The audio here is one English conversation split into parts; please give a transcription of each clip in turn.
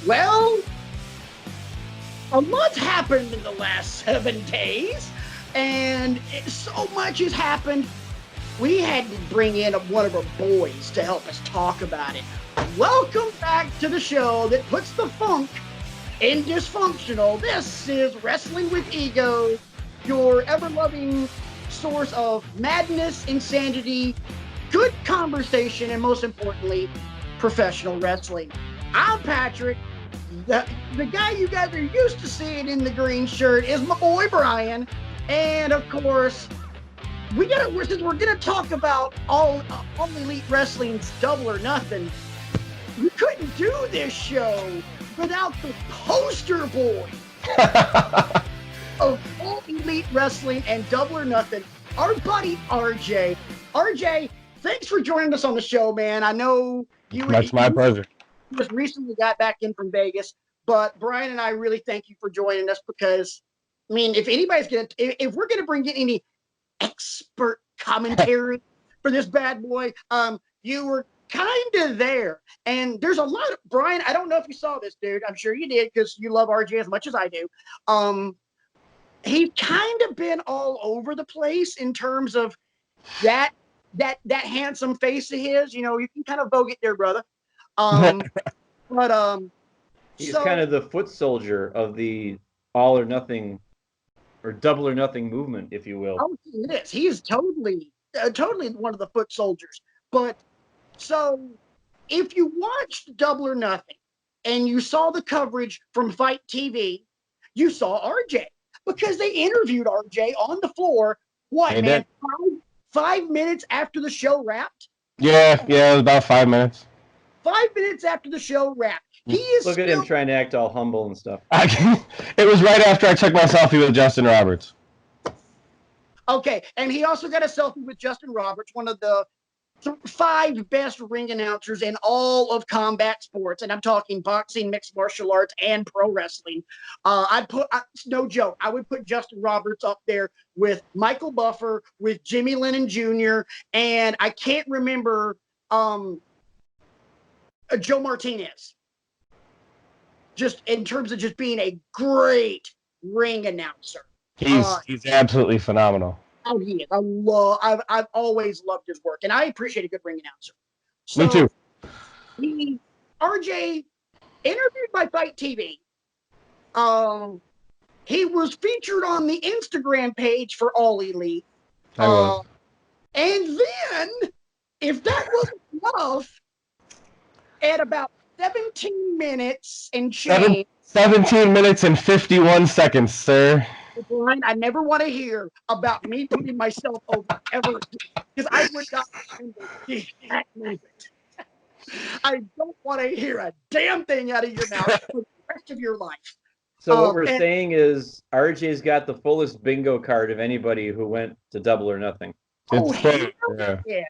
Well, a lot happened in the last 7 days, and so much has happened. We had to bring in one of our boys to help us talk about it. Welcome back to the show that puts the funk in dysfunctional. This is Wrestling with Ego, your ever-loving source of madness, insanity, good conversation, and most importantly, professional wrestling. I'm Patrick. The guy you guys are used to seeing in the green shirt is my boy Brian. And of course, we're gonna talk about all Elite Wrestling's Double or Nothing. We couldn't do this show without the poster boy of All Elite Wrestling and Double or Nothing, our buddy RJ. RJ, thanks for joining us on the show, man. I know you. That's my pleasure. Just recently got back in from Vegas, but Brian and I really thank you for joining us because, I mean, if we're gonna bring in any expert commentary for this bad boy, you were kind of there. And there's a lot of Brian. I don't know if you saw this, dude. I'm sure you did because you love RJ as much as I do. He's kind of been all over the place in terms of that handsome face of his. You know, you can kind of vogue it there, brother. He's kind of the foot soldier of the all or nothing or double or nothing movement, if you will. Oh, he is. He is totally one of the foot soldiers. But so if you watched Double or Nothing and you saw the coverage from Fight TV, you saw RJ because they interviewed RJ on the floor. What, man? 5 minutes after the show wrapped? Yeah, it was about 5 minutes. 5 minutes after the show wrapped. He is Look at him trying to act all humble and stuff. It was right after I took my selfie with Justin Roberts. Okay, and he also got a selfie with Justin Roberts, one of the 5 best ring announcers in all of combat sports, and I'm talking boxing, mixed martial arts, and pro wrestling. No joke, I would put Justin Roberts up there with Michael Buffer, with Jimmy Lennon Jr., and I can't remember Joe Martinez. Just in terms of just being a great ring announcer. He's absolutely phenomenal. Oh, he is. I've always loved his work, and I appreciate a good ring announcer. So, me too. RJ, interviewed by Fight TV. He was featured on the Instagram page for All Elite. I was. And then, if that wasn't enough, at about 17 minutes and change. 17 minutes and 51 seconds, sir. Brian, I never want to hear about me putting myself over ever because I would not remember the exact moment. I don't want to hear a damn thing out of your mouth for the rest of your life. So what we're saying is RJ's got the fullest bingo card of anybody who went to Double or Nothing. Yeah.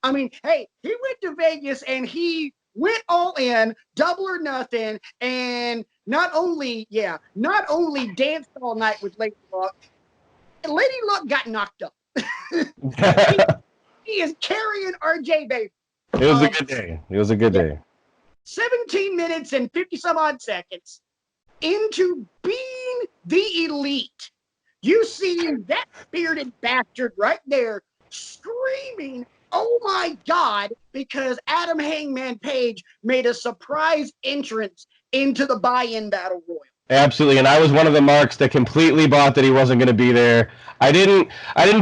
I mean, hey, he went to Vegas and he went all in, Double or Nothing, and not only danced all night with Lady Luck. Lady Luck got knocked up. he is carrying RJ, baby. It was a good day. It was a good day. 17 minutes and 50 some odd seconds into being the Elite. You see that bearded bastard right there screaming, "Oh my God," because Adam Hangman Page made a surprise entrance into the buy-in battle royal. Absolutely, and I was one of the marks that completely bought that he wasn't going to be there. I didn't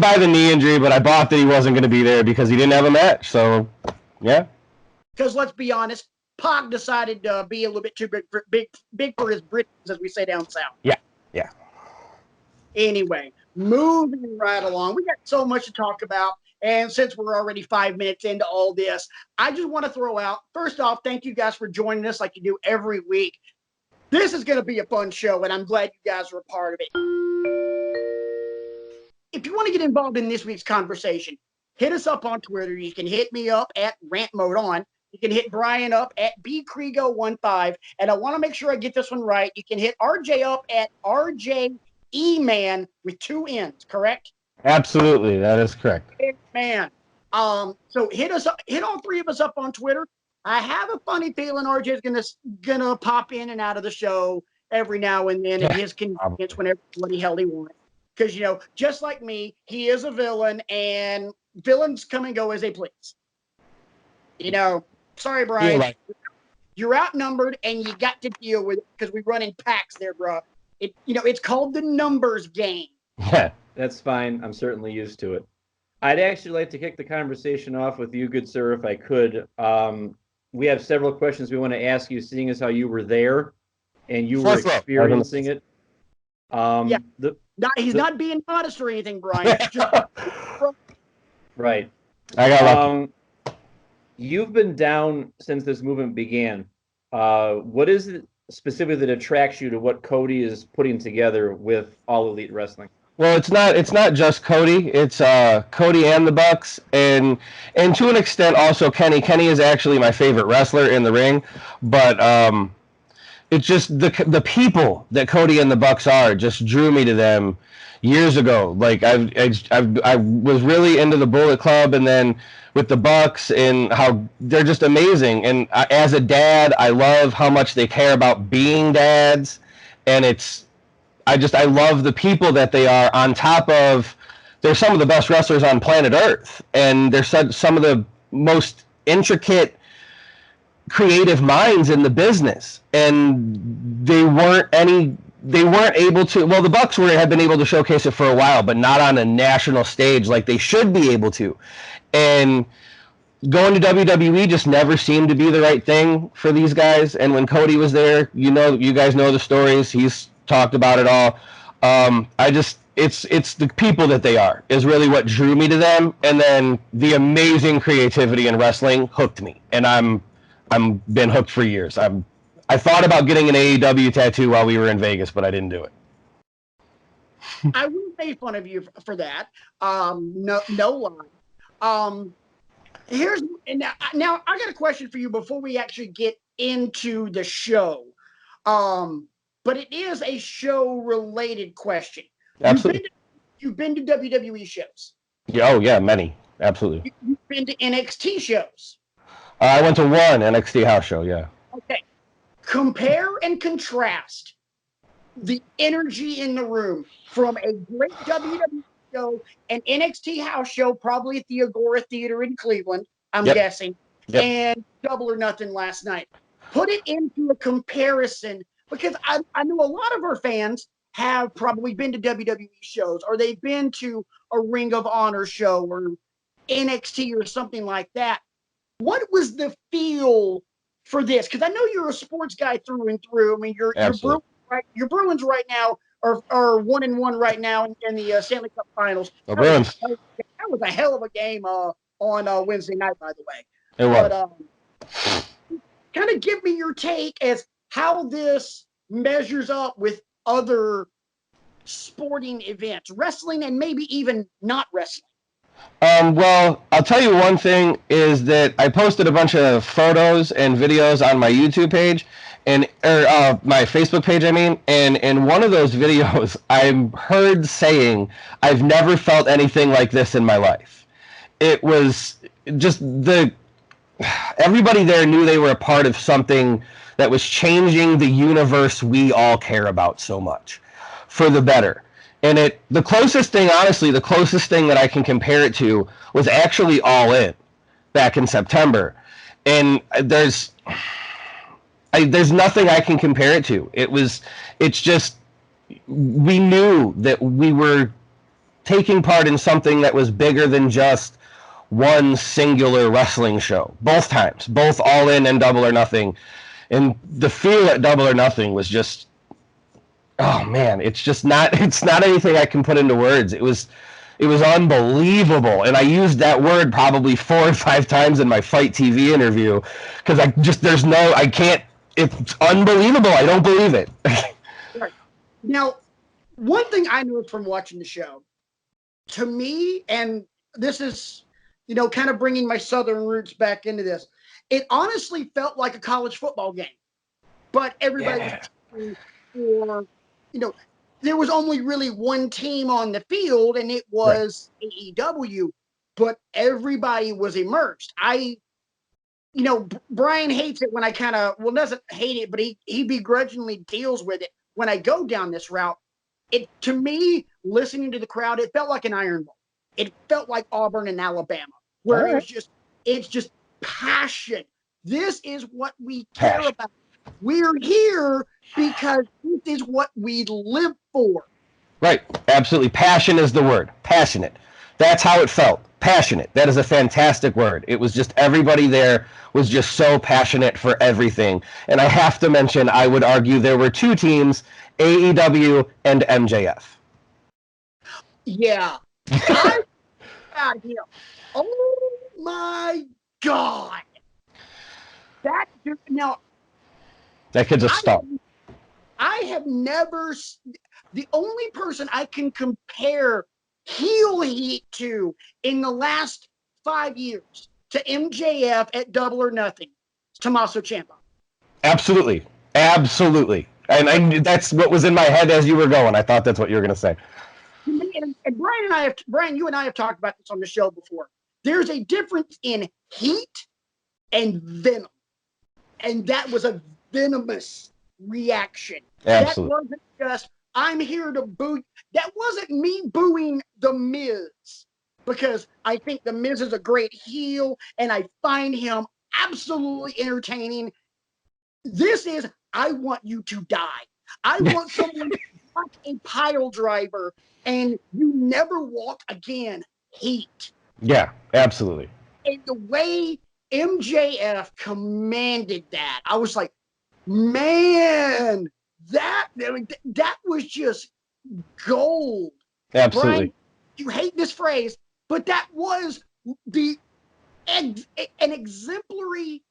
buy the knee injury, but I bought that he wasn't going to be there because he didn't have a match. So, yeah. Because let's be honest, Pac decided to be a little bit too big for his britches, as we say down south. Yeah. Anyway, moving right along, we got so much to talk about. And since we're already 5 minutes into all this, I just want to throw out, first off, thank you guys for joining us like you do every week. This is going to be a fun show, and I'm glad you guys are a part of it. If you want to get involved in this week's conversation, hit us up on Twitter. You can hit me up at Rant Mode On. You can hit Brian up at bkrego15. And I want to make sure I get this one right. You can hit RJ up at RJ E-Man with 2 N's, correct? Absolutely, that is correct. Man. So hit all 3 of us up on Twitter. I have a funny feeling RJ's gonna pop in and out of the show every now and then at his convenience whenever what the hell he wants. Because just like me, he is a villain, and villains come and go as they please. Sorry, Brian. You're outnumbered, and you got to deal with it because we run in packs there, bro. It's called the numbers game. Yeah, that's fine. I'm certainly used to it. I'd actually like to kick the conversation off with you, good sir, if I could. We have several questions we want to ask you, seeing as how you were there and you were experiencing it. Yeah. He's not being modest or anything, Brian. Right. I got lucky. You've been down since this movement began. What is it specifically that attracts you to what Cody is putting together with All Elite Wrestling? Well, it's not just Cody. It's Cody and the Bucks, and to an extent also Kenny. Kenny is actually my favorite wrestler in the ring, but it's just the people that Cody and the Bucks are just drew me to them years ago. Like I was really into the Bullet Club, and then with the Bucks and how they're just amazing. And as a dad, I love how much they care about being dads, and I love the people that they are, on top of they're some of the best wrestlers on planet Earth, and they're some of the most intricate creative minds in the business, and they weren't able to. Well, the Bucks had been able to showcase it for a while, but not on a national stage like they should be able to. And going to WWE just never seemed to be the right thing for these guys. And when Cody was there, you guys know the stories. He's talked about it all. It's the people that they are is really what drew me to them, and then the amazing creativity in wrestling hooked me, and I'm been hooked for years. I thought about getting an AEW tattoo while we were in Vegas, but I didn't do it. I wouldn't make fun of you for that. No lie. Now I got a question for you before we actually get into the show. But it is a show-related question. Absolutely. You've been to WWE shows. Yeah, oh yeah, many. Absolutely. You've been to NXT shows. I went to one NXT house show, yeah. Okay. Compare and contrast the energy in the room from a great WWE show, an NXT house show, probably at the Agora Theater in Cleveland, I'm guessing, and Double or Nothing last night. Put it into a comparison, because I know a lot of our fans have probably been to WWE shows, or they've been to a Ring of Honor show or NXT or something like that. What was the feel for this? Because I know you're a sports guy through and through. I mean, your Bruins right now are 1-1 right now in the Stanley Cup Finals. The Bruins. That was a hell of a game on Wednesday night, by the way. It was. But kind of give me your take as how this measures up with other sporting events, wrestling and maybe even not wrestling. Well, I'll tell you one thing is that I posted a bunch of photos and videos on my YouTube page or my Facebook page, I mean, and in one of those videos, I'm heard saying, "I've never felt anything like this in my life." It was just everybody there knew they were a part of something that was changing the universe we all care about so much for the better. And the closest thing that I can compare it to was actually All In back in September. And there's nothing I can compare it to. It's just, we knew that we were taking part in something that was bigger than just one singular wrestling show. Both times, both All In and Double or Nothing. And the feel at Double or Nothing was just, oh man, it's not anything I can put into words. It was unbelievable. And I used that word probably 4 or 5 times in my Fight TV interview, because it's unbelievable. I don't believe it. Right. Now, one thing I noticed from watching the show, to me, and this is, kind of bringing my Southern roots back into this, it honestly felt like a college football game. But everybody was for, there was only really one team on the field, and it was AEW, but everybody was immersed. I Brian hates it when I doesn't hate it, but he begrudgingly deals with it when I go down this route. To me, listening to the crowd, it felt like an Iron Bowl. It felt like Auburn and Alabama, where it's just passion. This is what we care about. We're here because this is what we live for. Right. Absolutely. Passion is the word. Passionate. That's how it felt. Passionate. That is a fantastic word. It was just everybody there was just so passionate for everything. And I have to mention, I would argue there were two teams, AEW and MJF. Yeah. I got him. Oh my God. That kid's a star. I have never. The only person I can compare heel heat to in the last 5 years to MJF at Double or Nothing is Tommaso Ciampa. Absolutely. And that's what was in my head as you were going. I thought that's what you were going to say. And Brian, you and I have talked about this on the show before. There's a difference in heat and venom. And that was a venomous reaction. Absolutely. That wasn't just, I'm here to boo. That wasn't me booing The Miz, because I think The Miz is a great heel and I find him absolutely entertaining. This is, I want you to die. I want someone to fuck a pile driver and you never walk again. Heat. Yeah, absolutely. And the way MJF commanded that, I was like, man, that was just gold. Absolutely. Brian, you hate this phrase, but that was an exemplary,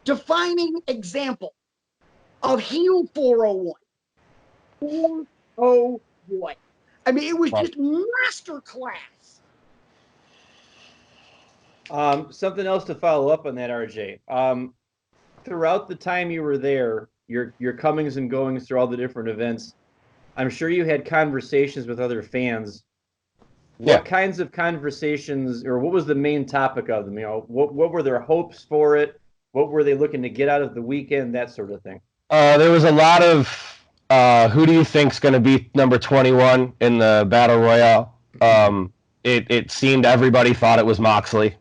defining example of heel 401. 401. I mean, it was just masterclass. Something else to follow up on that, RJ. Throughout the time you were there, your comings and goings through all the different events, I'm sure you had conversations with other fans. What kinds of conversations, or what was the main topic of them? What were their hopes for it? What were they looking to get out of the weekend? That sort of thing. There was a lot of who do you think's going to be number 21 in the Battle Royale? It seemed everybody thought it was Moxley.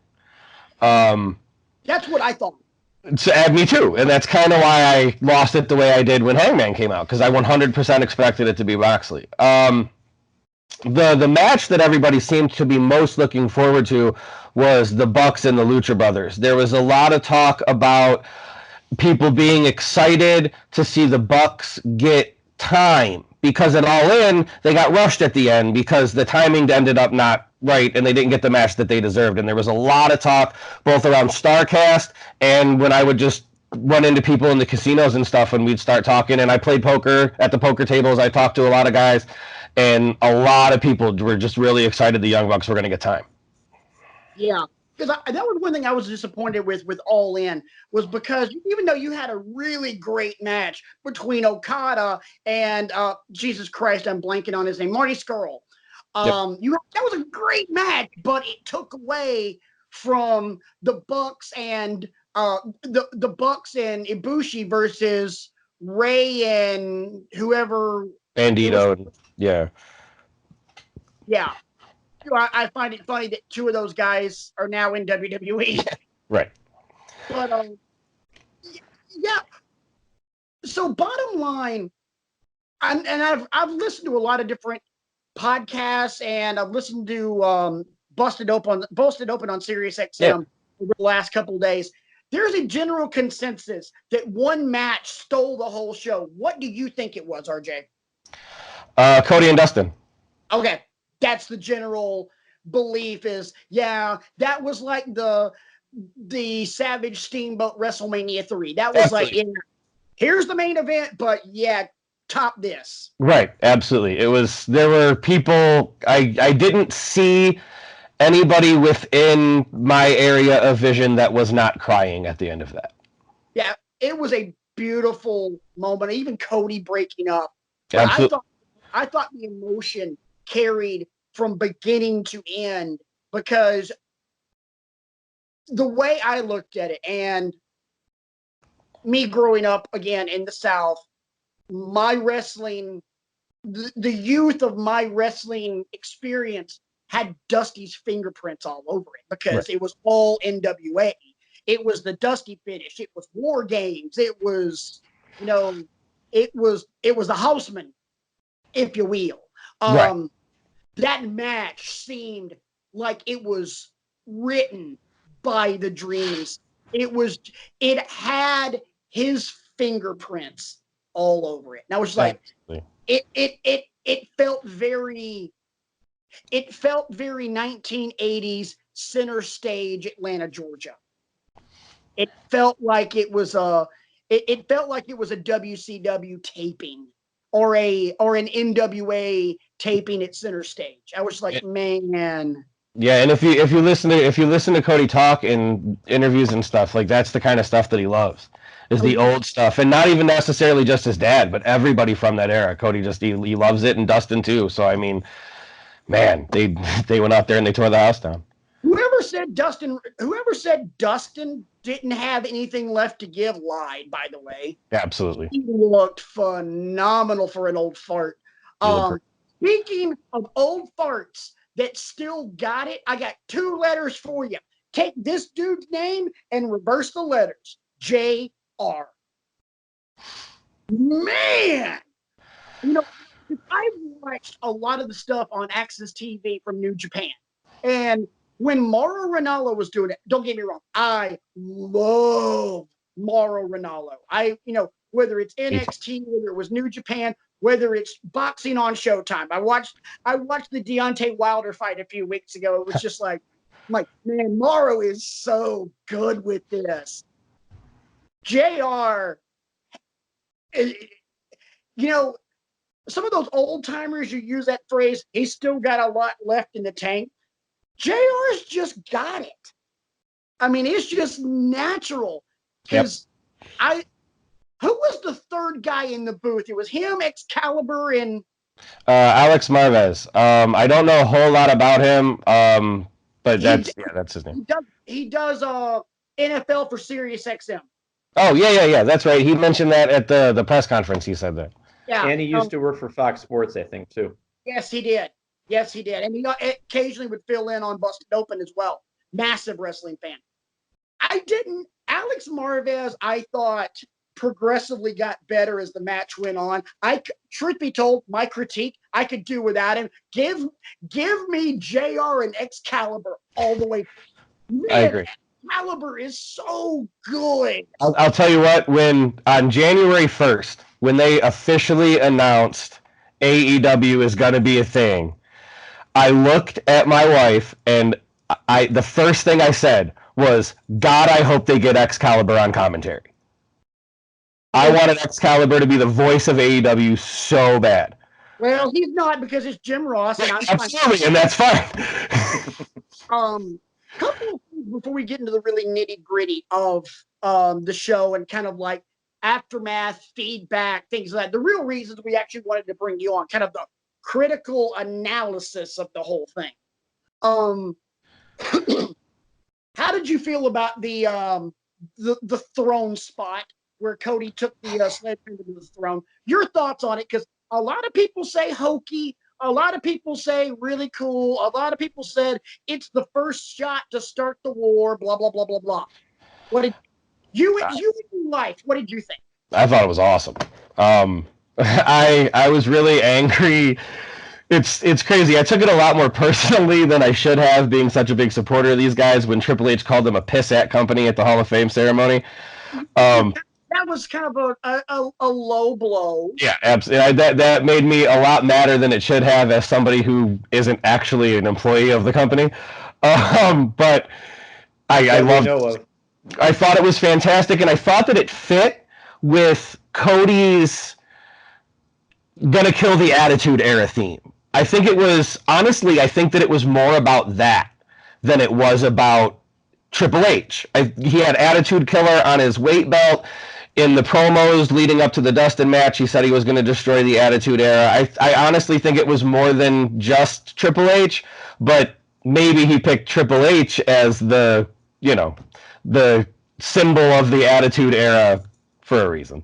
That's what I thought. Me too, and that's kind of why I lost it the way I did when Hangman came out, because I 100% expected it to be Moxley. The match that everybody seemed to be most looking forward to was the Bucks and the Lucha Brothers. There was a lot of talk about people being excited to see the Bucks get time, because at All In they got rushed at the end because the timing ended up not right and they didn't get the match that they deserved. And there was a lot of talk both around StarCast and when I would just run into people in the casinos and stuff and we'd start talking. And I played poker at the poker tables. I talked to a lot of guys, and a lot of people were just really excited the Young Bucks were going to get time. Yeah, because that was one thing I was disappointed with All In, was because even though you had a really great match between Okada and Jesus Christ, I'm blanking on his name, Marty Scurll. That was a great match, but it took away from the Bucks and the Bucks and Ibushi versus Ray and whoever. Bandito, yeah. I find it funny that two of those guys are now in WWE. Right. But yeah. So bottom line, I've listened to a lot of different podcasts, and I've listened to Busted Open on Sirius XM over the last couple of days. There's a general consensus that one match stole the whole show. What do you think it was, RJ? Cody and Dustin. Okay, that's the general belief. Is that was like the Savage Steamboat WrestleMania 3. That was absolutely. Like, here's the main event, but top this. Right, absolutely. There were people, I didn't see anybody within my area of vision that was not crying at the end of that. Yeah, it was a beautiful moment. Even Cody breaking up. Absolutely. I thought the emotion carried from beginning to end, because the way I looked at it, and me growing up again in the South, my wrestling, the youth of my wrestling experience had Dusty's fingerprints all over it because it was all NWA. It was the Dusty finish. It was War Games. It was, it was the Houseman, if you will. That match seemed like it was written by the Dreams. It had his fingerprints all over it. And I was like, it felt very 1980s center stage Atlanta, Georgia. It felt like it was a WCW taping or an NWA taping at center stage. I was like, man. Yeah, and if you listen to Cody talk in interviews and stuff, like that's the kind of stuff that he loves. Is the old stuff, and not even necessarily just his dad, but everybody from that era. Cody he loves it, and Dustin too. So I mean, man, they went out there and they tore the house down. Whoever said Dustin didn't have anything left to give lied, by the way. Absolutely. He looked phenomenal for an old fart. Speaking of old farts that still got it, I got 2 letters for you. Take this dude's name and reverse the letters. J.R. Man! I've watched a lot of the stuff on Access TV from New Japan. And when Mauro Ranallo was doing it, don't get me wrong, I love Mauro Ranallo. Whether it's NXT, whether it was New Japan, whether it's boxing on Showtime. I watched the Deontay Wilder fight a few weeks ago. It was just like, man, Mauro is so good with this. JR, some of those old timers who use that phrase, he's still got a lot left in the tank. JR's just got it. I mean, it's just natural. Because who was the third guy in the booth? It was him, Excalibur, and Alex Marvez. I don't know a whole lot about him, but that's his name. He does NFL for Sirius XM. Oh yeah. That's right. He mentioned that at the press conference. He said that. Yeah, and he used to work for Fox Sports, I think, too. Yes, he did. And he occasionally would fill in on Busted Open as well. Massive wrestling fan. Alex Marvez, I thought, progressively got better as the match went on. Truth be told, my critique, I could do without him. Give me JR and Excalibur all the way. Man, I agree. Excalibur is so good. I'll tell you what, when on January 1st, when they officially announced AEW is going to be a thing, I looked at my wife and the first thing I said was, God, I hope they get Excalibur on commentary. I wanted Excalibur to be the voice of AEW so bad. Well, he's not because it's Jim Ross. And absolutely, and that's fine. Couple of things before we get into the really nitty gritty of the show and kind of like aftermath, feedback, things like that. The real reasons we actually wanted to bring you on, kind of the critical analysis of the whole thing. How did you feel about the throne spot where Cody took the sledgehammer to the throne? Your thoughts on it, because a lot of people say hokey, a lot of people say really cool, a lot of people said it's the first shot to start the war, blah blah blah blah blah. What did you in life? What did you think? I thought it was awesome. I was really angry. It's crazy. I took it a lot more personally than I should have, being such a big supporter of these guys, when Triple H called them a piss-at company at the Hall of Fame ceremony. That was kind of a low blow. Yeah, absolutely. That made me a lot madder than it should have, as somebody who isn't actually an employee of the company. But I loved it. I thought it was fantastic, and I thought that it fit with Cody's gonna kill the Attitude Era theme. I think it was, honestly, I think that it was more about that than it was about Triple H. He had Attitude Killer on his weight belt. In the promos leading up to the Dustin match, he said he was going to destroy the Attitude Era. I honestly think it was more than just Triple H, but maybe he picked Triple H as the symbol of the Attitude Era for a reason.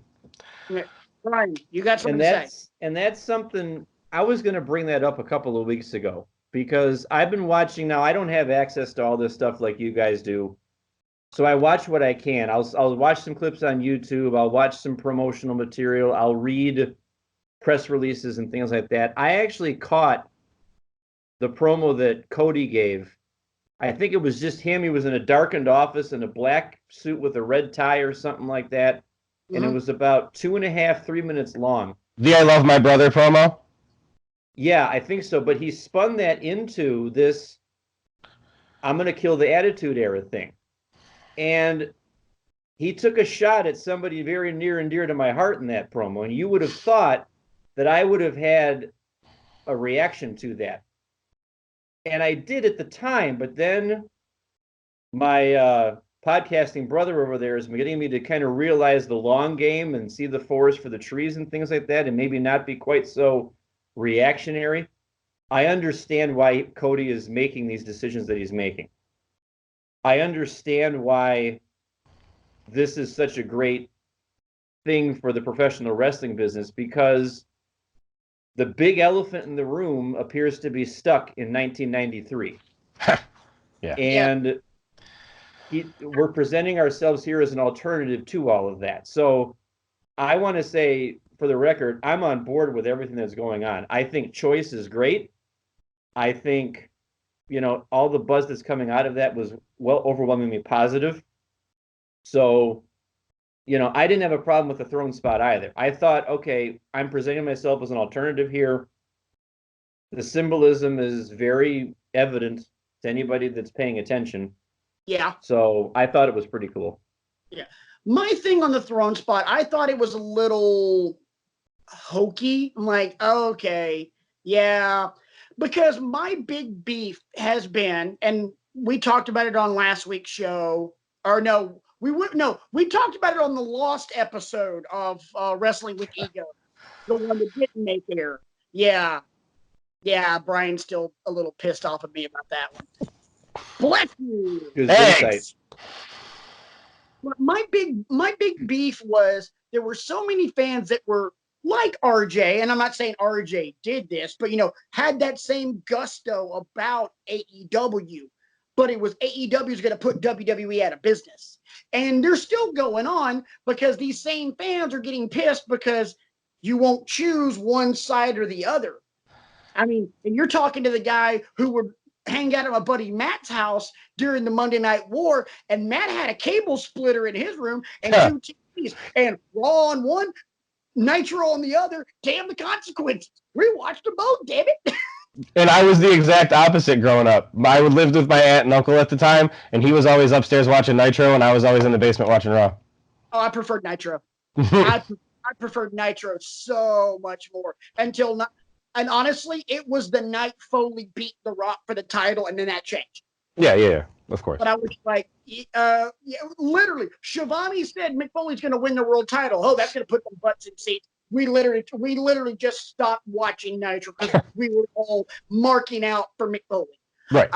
Brian, you got something And to say? that's something I was going to bring that up a couple of weeks ago because I've been watching now. I don't have access to all this stuff like you guys do. So I watch what I can. I'll watch some clips on YouTube. I'll watch some promotional material. I'll read press releases and things like that. I actually caught the promo that Cody gave. I think it was just him. He was in a darkened office in a black suit with a red tie or something like that. And it was about 2.5, 3 minutes long. The I Love My Brother promo? Yeah, I think so. But he spun that into this I'm going to kill the Attitude Era thing. And he took a shot at somebody very near and dear to my heart in that promo. And you would have thought that I would have had a reaction to that. And I did at the time, but then my podcasting brother over there is getting me to kind of realize the long game and see the forest for the trees and things like that, and maybe not be quite so reactionary. I understand why Cody is making these decisions that he's making. I understand why this is such a great thing for the professional wrestling business, because the big elephant in the room appears to be stuck in 1993. Yeah. And we're presenting ourselves here as an alternative to all of that. So I want to say, for the record, I'm on board with everything that's going on. I think Choice is great. I think, all the buzz that's coming out of that was overwhelmingly positive. So, I didn't have a problem with the throne spot either. I thought, okay, I'm presenting myself as an alternative here. The symbolism is very evident to anybody that's paying attention. Yeah. So I thought it was pretty cool. Yeah. My thing on the throne spot, I thought it was a little hokey. I'm like, okay, yeah. Because my big beef has been, and we talked about it on last week's show, or we talked about it on the Lost episode of Wrestling with Ego, the one that didn't make air. Yeah. Yeah, Brian's still a little pissed off at me about that one. Bless you. Thanks. My big beef was there were so many fans that were like RJ, and I'm not saying RJ did this, but had that same gusto about AEW, but it was AEW's going to put WWE out of business. And they're still going on because these same fans are getting pissed because you won't choose one side or the other. I mean, and you're talking to the guy who would hang out at my buddy Matt's house during the Monday Night War, and Matt had a cable splitter in his room and 2 TVs, and Raw on one, Nitro on the other. Damn the consequences. We watched them both, damn it. And I was the exact opposite growing up. I lived with my aunt and uncle at the time, and he was always upstairs watching Nitro, and I was always in the basement watching Raw. Oh, I preferred Nitro. I preferred Nitro so much more until not. And honestly, it was the night Foley beat The Rock for the title, and then that changed. Yeah, of course. But I was like, literally, Shivani said Mick Foley's going to win the world title. Oh, that's going to put them butts in seats. We literally just stopped watching Nitro because we were all marking out for Mick Foley. Right.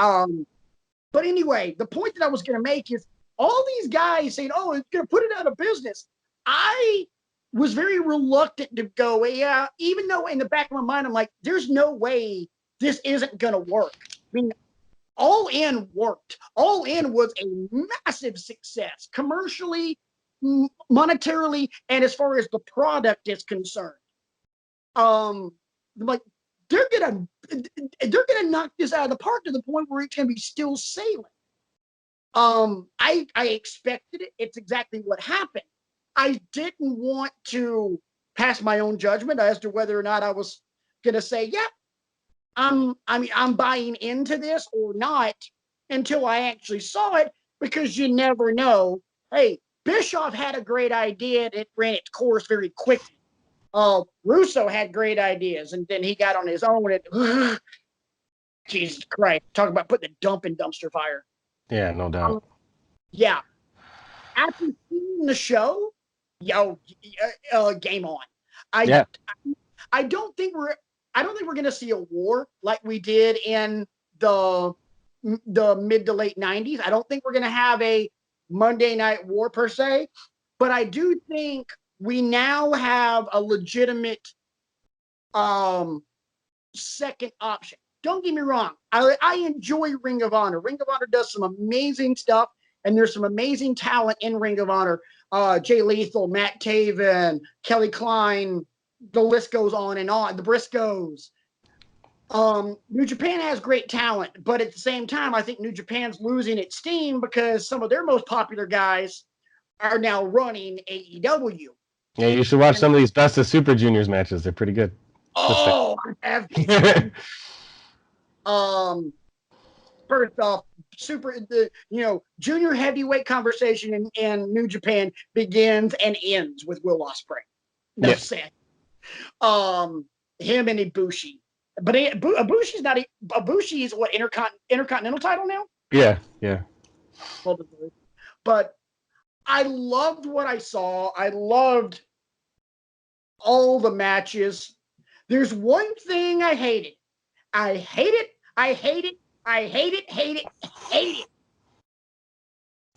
But anyway, the point that I was going to make is all these guys saying, "Oh, it's going to put it out of business." I was very reluctant to go, yeah, even though in the back of my mind, I'm like, there's no way this isn't going to work. I mean, All In worked. All In was a massive success, commercially, monetarily, and as far as the product is concerned. Like, they're gonna knock this out of the park to the point where it can be still sailing. I expected it. It's exactly what happened. I didn't want to pass my own judgment as to whether or not I was going to say, yeah, I'm buying into this or not until I actually saw it, because you never know. Hey, Bischoff had a great idea and it ran its course very quickly. Russo had great ideas, and then he got on his own and Jesus Christ, talk about putting a dump in dumpster fire. Yeah, no doubt. Yeah. After seeing the show, game on. I don't think we're going to see a war like we did in the mid to late 90s. I don't think we're going to have a Monday Night War per se. but I do think we now have a legitimate second option. Don't get me wrong. I enjoy Ring of Honor. Ring of Honor does some amazing stuff, and there's some amazing talent in Ring of Honor. Jay Lethal, Matt Taven, Kelly Klein, the list goes on and on. The Briscoes. New Japan has great talent, but at the same time, I think New Japan's losing its steam because some of their most popular guys are now running AEW. Yeah, you should watch some of these Best of Super Juniors matches. They're pretty good. Oh, I have. First off, junior heavyweight conversation in New Japan begins and ends with Will Ospreay. No sense. Him and Ibushi, but Ibushi's not. Ibushi is what intercontinental title now. Yeah. But I loved what I saw. I loved all the matches. There's one thing I hated. I hate it.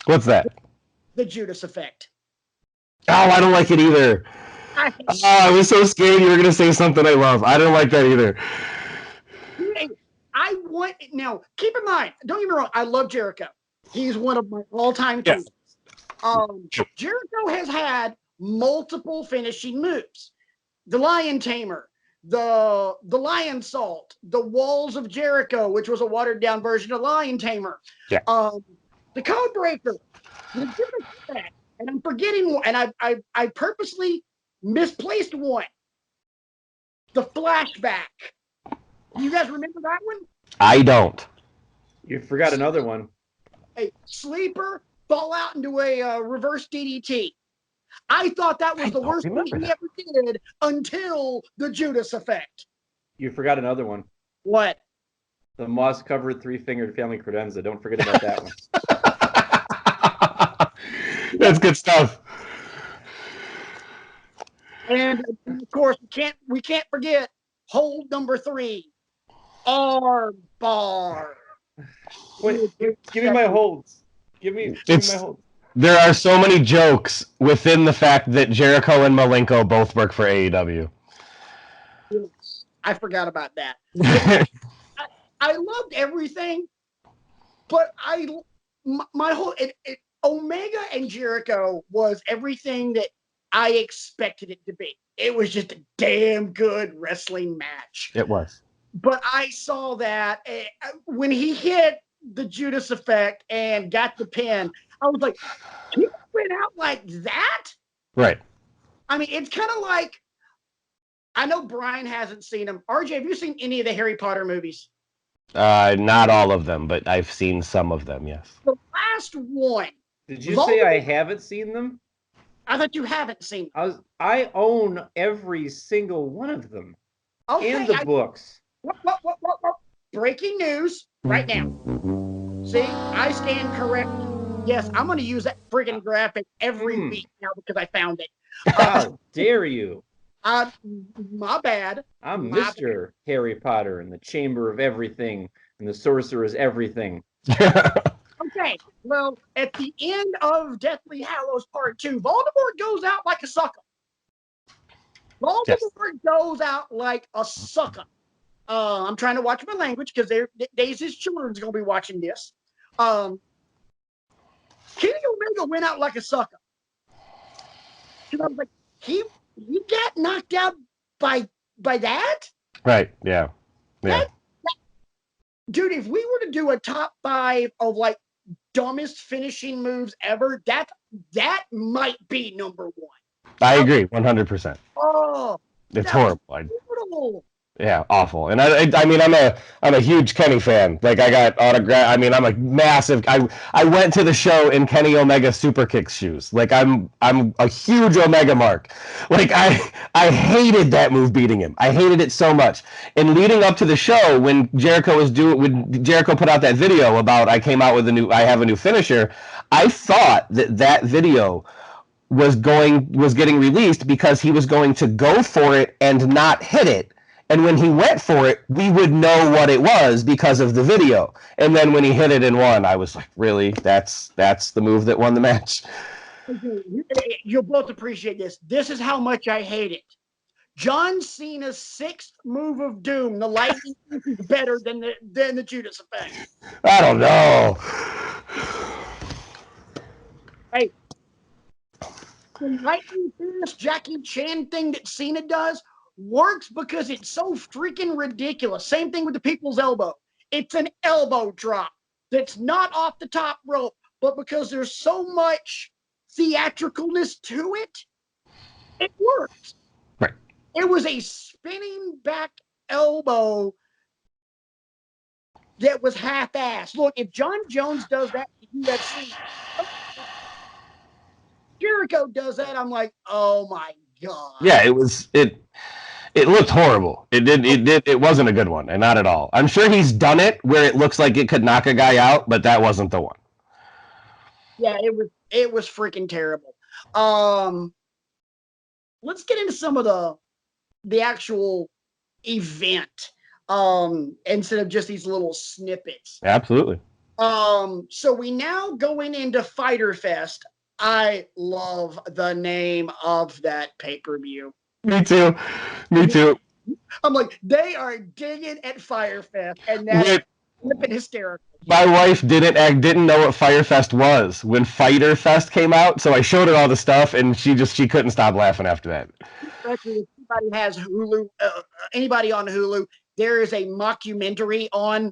What's that? The Judas Effect. Oh, I don't like it either. I was so scared you were going to say something I love. I don't like that either. Now, keep in mind, don't get me wrong, I love Jericho. He's one of my all-time favorites. Jericho has had multiple finishing moves. The Lion Tamer, the Lion Salt, the Walls of Jericho, which was a watered-down version of Lion Tamer. Yeah. The Code Breaker. And I'm forgetting one, and I purposely misplaced one. The Flashback. You guys remember that one? I don't. You forgot another one. A sleeper, fall out into a reverse DDT. I thought that was the worst thing he ever did until the Judas Effect. You forgot another one. What? The moss-covered three-fingered family credenza. Don't forget about that one. That's good stuff. And of course, we can't forget hold number 3, arm bar. Wait, give me my holds. Give me my holds. There are so many jokes within the fact that Jericho and Malenko both work for AEW. I forgot about that. I loved everything, but my whole Omega and Jericho was everything that I expected it to be. It was just a damn good wrestling match. It was. But I saw that when he hit the Judas Effect and got the pin, I was like, he went out like that? Right. I mean, it's kind of like, I know Brian hasn't seen them. RJ, have you seen any of the Harry Potter movies? Not all of them, but I've seen some of them, yes. The last one. Did you say I haven't seen them? I thought you haven't seen them. I own every single one of them. Okay, and the books. What? Breaking news right now. See, I stand corrected. Yes, I'm going to use that friggin' graphic every week now because I found it. How dare you? My bad. I'm Mr. Harry Potter and the Chamber of Everything and the Sorcerer's Everything. Okay, well, at the end of Deathly Hallows Part 2, Voldemort goes out like a sucker. Voldemort goes out like a sucker. I'm trying to watch my language because Daisy's children's going to be watching this. Kenny Omega went out like a sucker. And I was like, he got knocked out by that? Right, yeah. Dude, if we were to do a top 5 of like dumbest finishing moves ever, that might be number 1. I agree, 100%. Oh, it's horrible. Brutal. Yeah, awful. And I mean, I'm a huge Kenny fan. Like, I got autograph. I mean, I'm a massive. I went to the show in Kenny Omega Super Kicks shoes. Like, I'm a huge Omega mark. Like, I hated that move beating him. I hated it so much. And leading up to the show, when Jericho put out that video about I have a new finisher, I thought that video was getting released because he was going to go for it and not hit it. And when he went for it, we would know what it was because of the video. And then when he hit it and won, I was like, really? That's the move that won the match? You'll both appreciate this. This is how much I hate it. John Cena's sixth move of doom, the lightning is better than the Judas effect. I don't know. Hey, the lightning fist Jackie Chan thing that Cena does works because it's so freaking ridiculous. Same thing with the people's elbow. It's an elbow drop that's not off the top rope, but because there's so much theatricalness to it, it works. Right. It was a spinning back elbow that was half-assed. Look, if John Jones does that in UFC, Jericho does that, I'm like, oh my god. Yeah, it looked horrible. It wasn't a good one, and not at all. I'm sure he's done it where it looks like it could knock a guy out, but that wasn't the one. Yeah, it was freaking terrible. Let's get into some of the actual event. Instead of just these little snippets. Absolutely. So we now going into Fyter Fest. I love the name of that pay-per-view. Me too. Me too. I'm like, they are digging at Fyter Fest, and that's flipping hysterical. My wife didn't know what Fyter Fest was when Fyter Fest came out, so I showed her all the stuff, and she couldn't stop laughing after that. Especially if anybody has Hulu, anybody on Hulu, there is a mockumentary on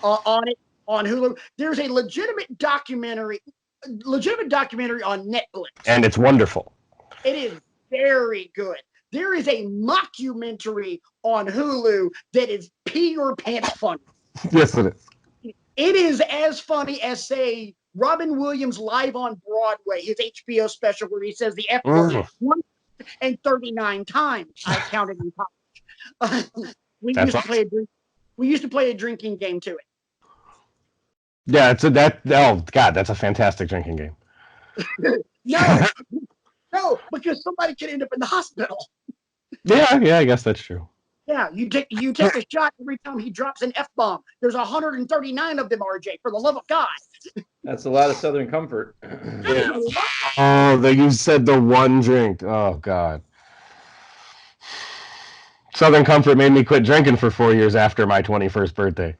it on Hulu. There's a legitimate documentary on Netflix, and it's wonderful. It is very good. There is a mockumentary on Hulu that is pee your pants funny. Yes, it is. It is as funny as, say, Robin Williams live on Broadway, his HBO special where he says the F word 139 times. I counted in college. We used to play a drinking game to it. Yeah, that's a fantastic drinking game. No, because somebody could end up in the hospital. Yeah, I guess that's true. Yeah, you take a shot every time he drops an F-bomb. There's 139 of them, RJ, for the love of God. That's a lot of Southern Comfort. Oh, you said the one drink. Oh, God. Southern Comfort made me quit drinking for 4 years after my 21st birthday.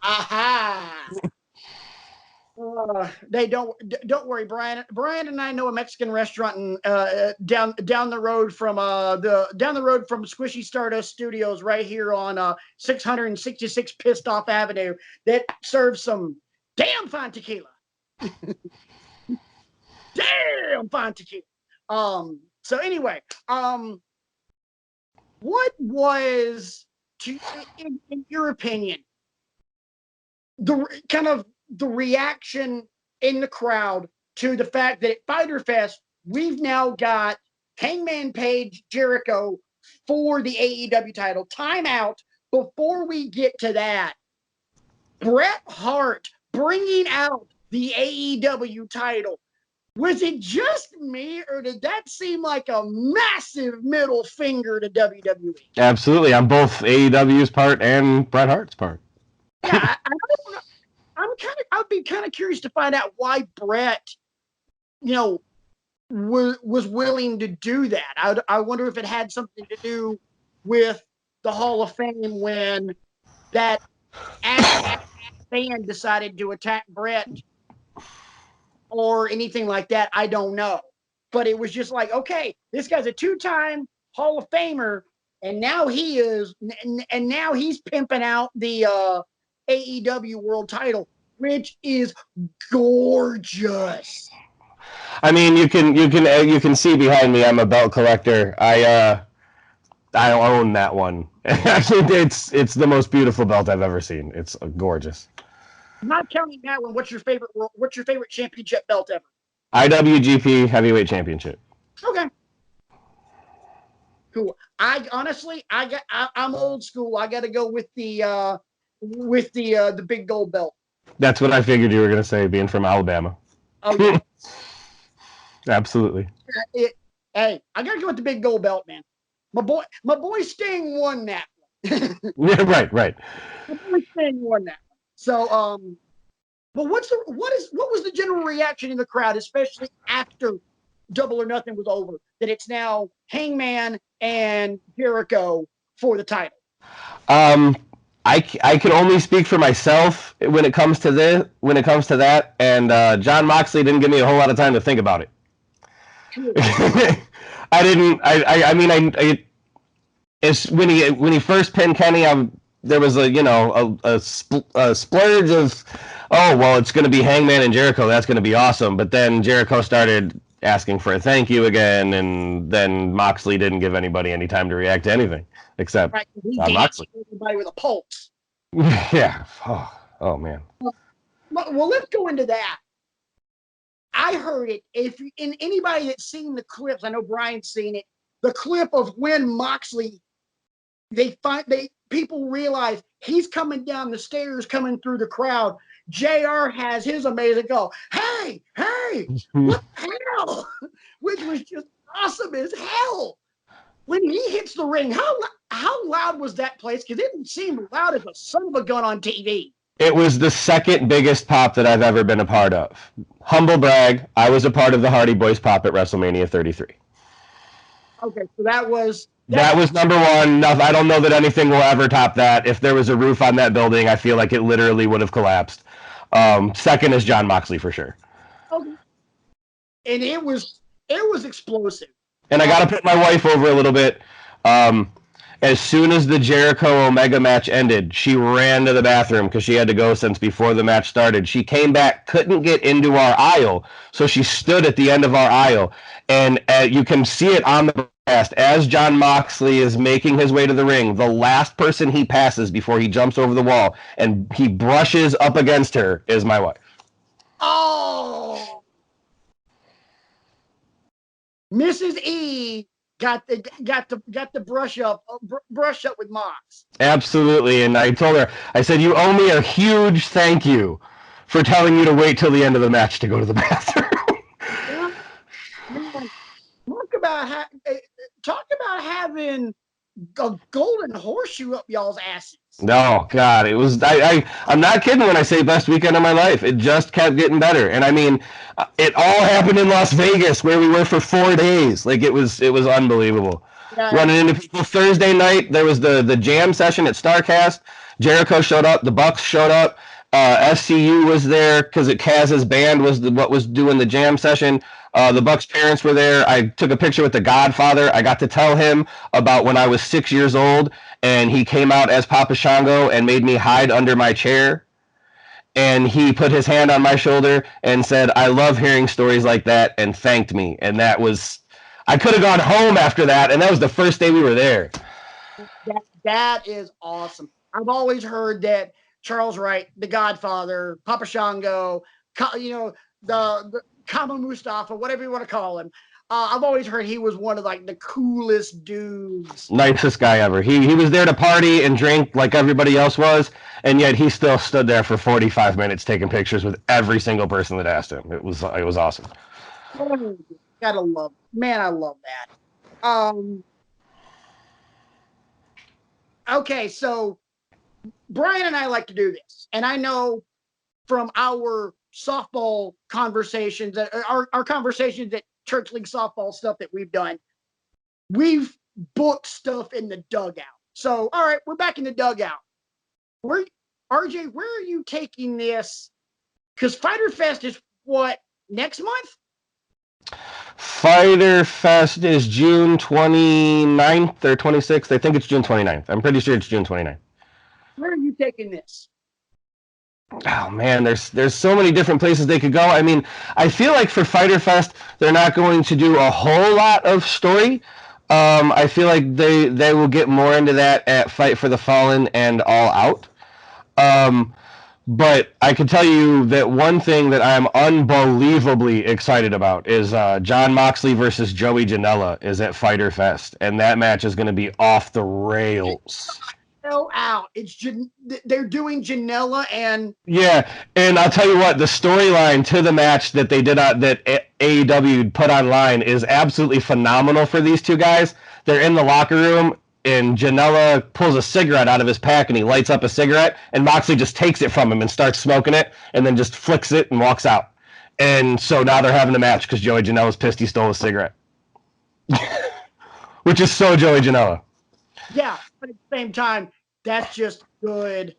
Aha! Don't worry, Brian. Brian and I know a Mexican restaurant down the road from Squishy Stardust Studios right here on 666 Pissed Off Avenue that serves some damn fine tequila. Damn fine tequila. So anyway, what was, in your opinion, the reaction in the crowd to the fact that at Fyter Fest, we've now got Hangman Page Jericho for the AEW title? Time out. Before we get to that, Bret Hart bringing out the AEW title. Was it just me, or did that seem like a massive middle finger to WWE? Absolutely, on both AEW's part and Bret Hart's part. Yeah, I don't know. I'd be kind of curious to find out why Bret, was willing to do that. I wonder if it had something to do with the Hall of Fame when that fan decided to attack Bret or anything like that. I don't know. But it was just like, okay, this guy's a two-time Hall of Famer, and now he's pimping out the AEW World Title, which is gorgeous. I mean, you can see behind me. I'm a belt collector. I own that one. It's the most beautiful belt I've ever seen. It's gorgeous. Not counting that one. What's your favorite championship belt ever? IWGP Heavyweight Championship. Okay. Cool. I'm old school. I got to go with the big gold belt. That's what I figured you were going to say, being from Alabama. Oh yeah. Absolutely. Hey, I got to go with the big gold belt, man. My boy Sting won that one. Yeah, right. My boy Sting won that one. So, but what was the general reaction in the crowd, especially after Double or Nothing was over, that it's now Hangman and Jericho for the title? I can only speak for myself when it comes to that, and John Moxley didn't give me a whole lot of time to think about it. I didn't. I mean, it's when he first pinned Kenny. There was a splurge of, oh well, it's going to be Hangman and Jericho. That's going to be awesome. But then Jericho started asking for a thank you again, and then Moxley didn't give anybody any time to react to anything except Moxley. Everybody with a pulse. Yeah. Oh man. Well, let's go into that. I heard it. If in anybody that's seen the clips, I know Brian's seen it. The clip of when Moxley, people realize he's coming down the stairs, coming through the crowd. JR has his amazing go, hey, what the hell? Which was just awesome as hell. When he hits the ring, how loud was that place? Because it didn't seem loud as a son of a gun on TV. It was the second biggest pop that I've ever been a part of. Humble brag, I was a part of the Hardy Boys pop at WrestleMania 33. Okay, so that was number one. No, I don't know that anything will ever top that. If there was a roof on that building, I feel like it literally would have collapsed. Second is John Moxley for sure. Okay. And it was explosive. And I got to put my wife over a little bit. As soon as the Jericho Omega match ended, she ran to the bathroom because she had to go since before the match started. She came back, couldn't get into our aisle, so she stood at the end of our aisle. And you can see it on the broadcast as John Moxley is making his way to the ring. The last person he passes before he jumps over the wall and he brushes up against her is my wife. Oh, Mrs. E got the brush up with Mox. Absolutely, and I told her, I said, you owe me a huge thank you for telling you to wait till the end of the match to go to the bathroom. Man, talk about having a golden horseshoe up y'all's asses. No, God, it was. I'm not kidding when I say best weekend of my life. It just kept getting better, and I mean, it all happened in Las Vegas, where we were for 4 days. Like it was unbelievable. Yeah. Running into people Thursday night. There was the jam session at StarCast. Jericho showed up. The Bucks showed up. SCU was there because Kaz's band was what was doing the jam session. The Bucks' parents were there. I took a picture with the Godfather. I got to tell him about when I was 6 years old, and he came out as Papa Shango and made me hide under my chair. And he put his hand on my shoulder and said, I love hearing stories like that, and thanked me. And that was, I could have gone home after that, and that was the first day we were there. That is awesome. I've always heard that Charles Wright, the Godfather, Papa Shango, the Kama Mustafa, whatever you want to call him. I've always heard he was one of like the coolest dudes. Nicest guy ever. He was there to party and drink like everybody else was, and yet he still stood there for 45 minutes taking pictures with every single person that asked him. It was awesome. Oh, gotta love, man, I love that. Okay, so Brian and I like to do this, and I know from our softball conversations, our conversations at Church League softball stuff that we've done, we've booked stuff in the dugout. So, all right, we're back in the dugout. RJ, where are you taking this? Because Fyter Fest is what, next month? Fyter Fest is June 29th or 26th. I think it's June 29th. I'm pretty sure it's June 29th. Where are you taking this? Oh man, there's so many different places they could go. I mean, I feel like for Fyter Fest, they're not going to do a whole lot of story. I feel like they will get more into that at Fight for the Fallen and All Out. But I can tell you that one thing that I'm unbelievably excited about is John Moxley versus Joey Janela is at Fyter Fest, and that match is going to be off the rails. Out. They're doing Janela and and I'll tell you what, the storyline to the match that they did that AEW put online is absolutely phenomenal for these two guys. They're in the locker room and Janela pulls a cigarette out of his pack and he lights up a cigarette and Moxley just takes it from him and starts smoking it and then just flicks it and walks out. And so now they're having a match because Joey Janela's pissed he stole a cigarette. Which is so Joey Janela. Yeah, but at the same time, that's just good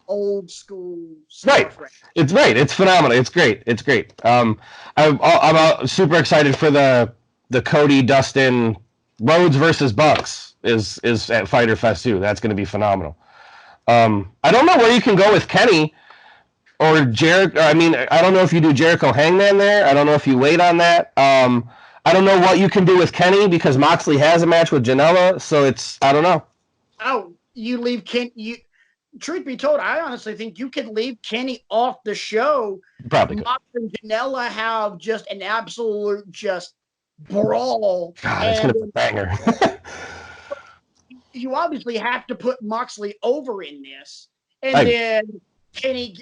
old school Right. stuff. It's right. It's phenomenal. It's great. It's great. I'm super excited for the Cody Dustin Rhodes versus Bucks is at Fyter Fest too. That's going to be phenomenal. I don't know where you can go with Kenny or Jericho. I mean, I don't know if you do Jericho Hangman there. I don't know if you wait on that. I don't know what you can do with Kenny because Moxley has a match with Janela, so I don't know. Oh, you leave truth be told, I honestly think you could leave Kenny off the show. Probably could. Mox and Janela have just an absolute just brawl. God, it's going to be a banger. You obviously have to put Moxley over in this. And Right. then Kenny,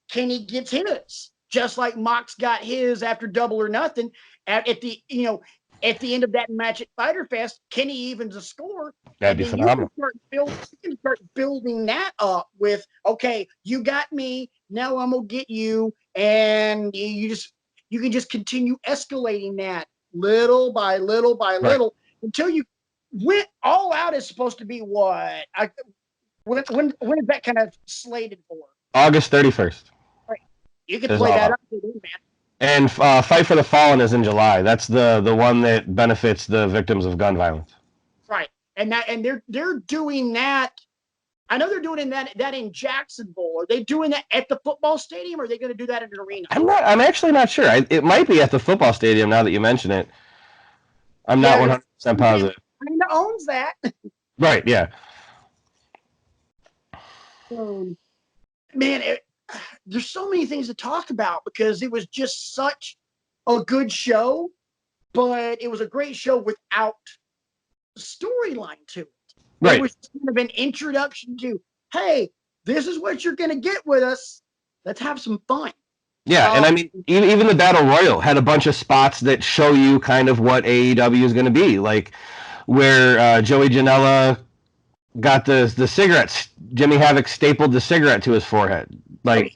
Kenny gets his. Just like Mox got his after Double or Nothing. At the end of that match at Fyter Fest, Kenny evens the score. That'd be phenomenal. You can start building that up with, okay, you got me, now I'm gonna get you, and you can just continue escalating that little by little by little until you went all out. Is supposed to be what? When is that kind of slated for? August 31st. Right. You can play that up to them, man. And Fight for the Fallen is in July. That's the one that benefits the victims of gun violence. Right. And they're doing that. I know they're doing that in Jacksonville. Are they doing that at the football stadium, or are they going to do that in an arena? I'm actually not sure. It might be at the football stadium now that you mention it. I'm not 100% positive. Arena owns that. Right, yeah. Man, there's so many things to talk about because it was just such a good show, but it was a great show without a storyline to it. Right. It was kind of an introduction to, hey, this is what you're going to get with us. Let's have some fun. Yeah, and I mean, even the Battle Royal had a bunch of spots that show you kind of what AEW is going to be, like where Joey Janela got the cigarettes. Jimmy Havoc stapled the cigarette to his forehead, like,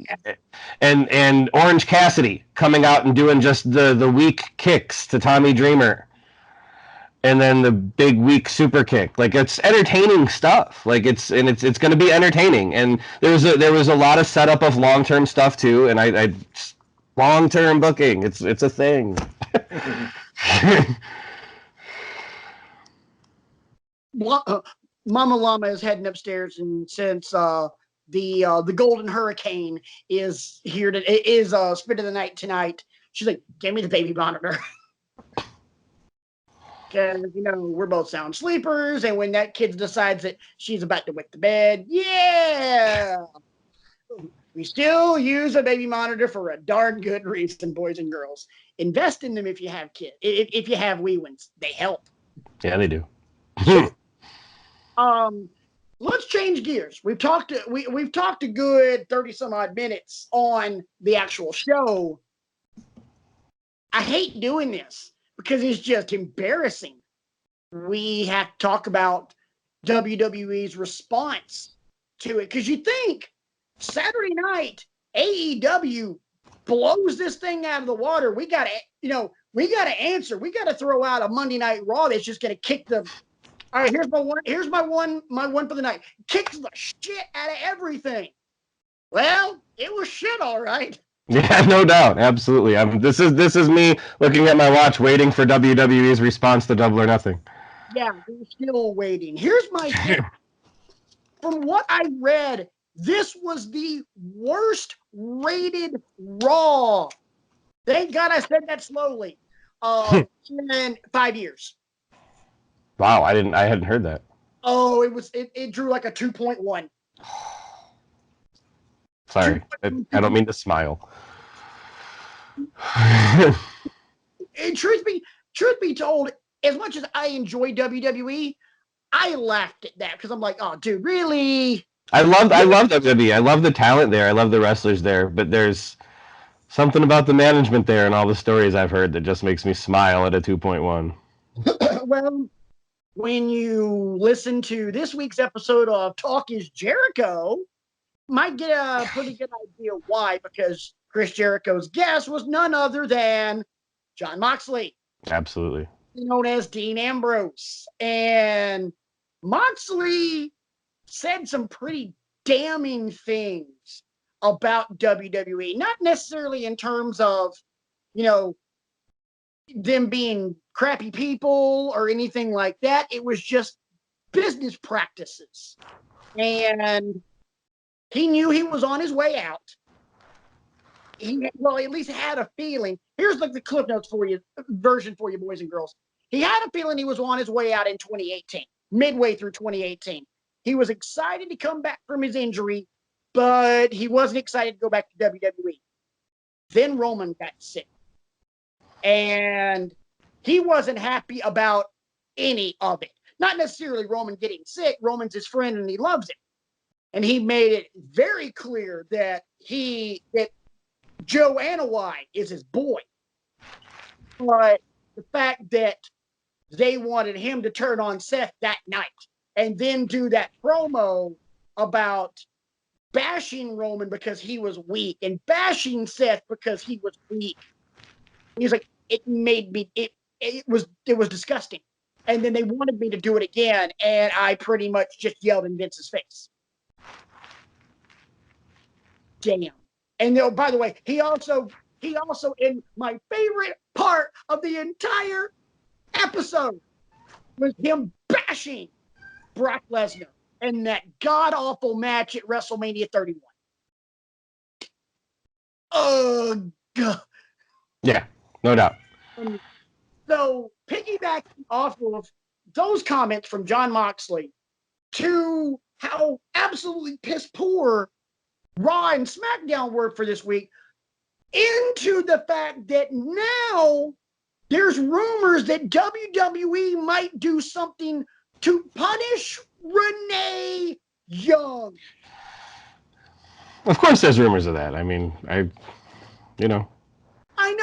and Orange Cassidy coming out and doing just the weak kicks to Tommy Dreamer, and then the big weak super kick. Like, it's entertaining stuff. Like, it's going to be entertaining. And there was a lot of setup of long term stuff too. And I long term booking. It's a thing. Mama Llama is heading upstairs, and since the Golden Hurricane is here is spending the night tonight, she's like, "Give me the baby monitor." Because, we're both sound sleepers, and when that kid decides that she's about to wet the bed, yeah, we still use a baby monitor for a darn good reason, boys and girls. Invest in them if you have kids. If you have wee ones, they help. Yeah, they do. Let's change gears. We've talked a good 30 some odd minutes on the actual show. I hate doing this because it's just embarrassing. We have to talk about WWE's response to it, because you think Saturday night AEW blows this thing out of the water. We got to answer. We got to throw out a Monday Night Raw that's just going to kick the. All right, here's my one for the night. Kicks the shit out of everything. Well, it was shit, all right. Yeah, no doubt, absolutely. This is me looking at my watch, waiting for WWE's response to Double or Nothing. Yeah, we're still waiting. Here's my thing. From what I read, this was the worst rated Raw. Thank God I said that slowly. In 5 years. Wow, I hadn't heard that. Oh, it drew like a 2.1. Sorry, I don't mean to smile. And truth be told, as much as I enjoy WWE, I laughed at that because I'm like, oh, dude, really? I love WWE. I love the talent there. I love the wrestlers there. But there's something about the management there and all the stories I've heard that just makes me smile at a 2.1. Well, when you listen to this week's episode of Talk is Jericho, might get a pretty good idea why, because Chris Jericho's guest was none other than Jon Moxley, Absolutely. known as Dean Ambrose. And Moxley said some pretty damning things about WWE, not necessarily in terms of, you know, them being crappy people or anything like that. It was just business practices. And he knew he was on his way out. Well, at least had a feeling. Here's like the Cliff Notes for you, version for you, boys and girls. He had a feeling he was on his way out in 2018, midway through 2018. He was excited to come back from his injury, but he wasn't excited to go back to WWE. Then Roman got sick. And he wasn't happy about any of it. Not necessarily Roman getting sick. Roman's his friend and he loves him. And he made it very clear that Joe Anoa'i is his boy. But the fact that they wanted him to turn on Seth that night and then do that promo about bashing Roman because he was weak and bashing Seth because he was weak. He's like, it made me, it was disgusting. And then they wanted me to do it again, and I pretty much just yelled in Vince's face. Damn. And by the way, he also in my favorite part of the entire episode was him bashing Brock Lesnar in that god awful match at WrestleMania 31. God. Yeah, no doubt. So piggybacking off of those comments from Jon Moxley to how absolutely piss poor Raw and SmackDown were for this week, into the fact that now there's rumors that WWE might do something to punish Renee Young. Of course there's rumors of that. I mean, I know,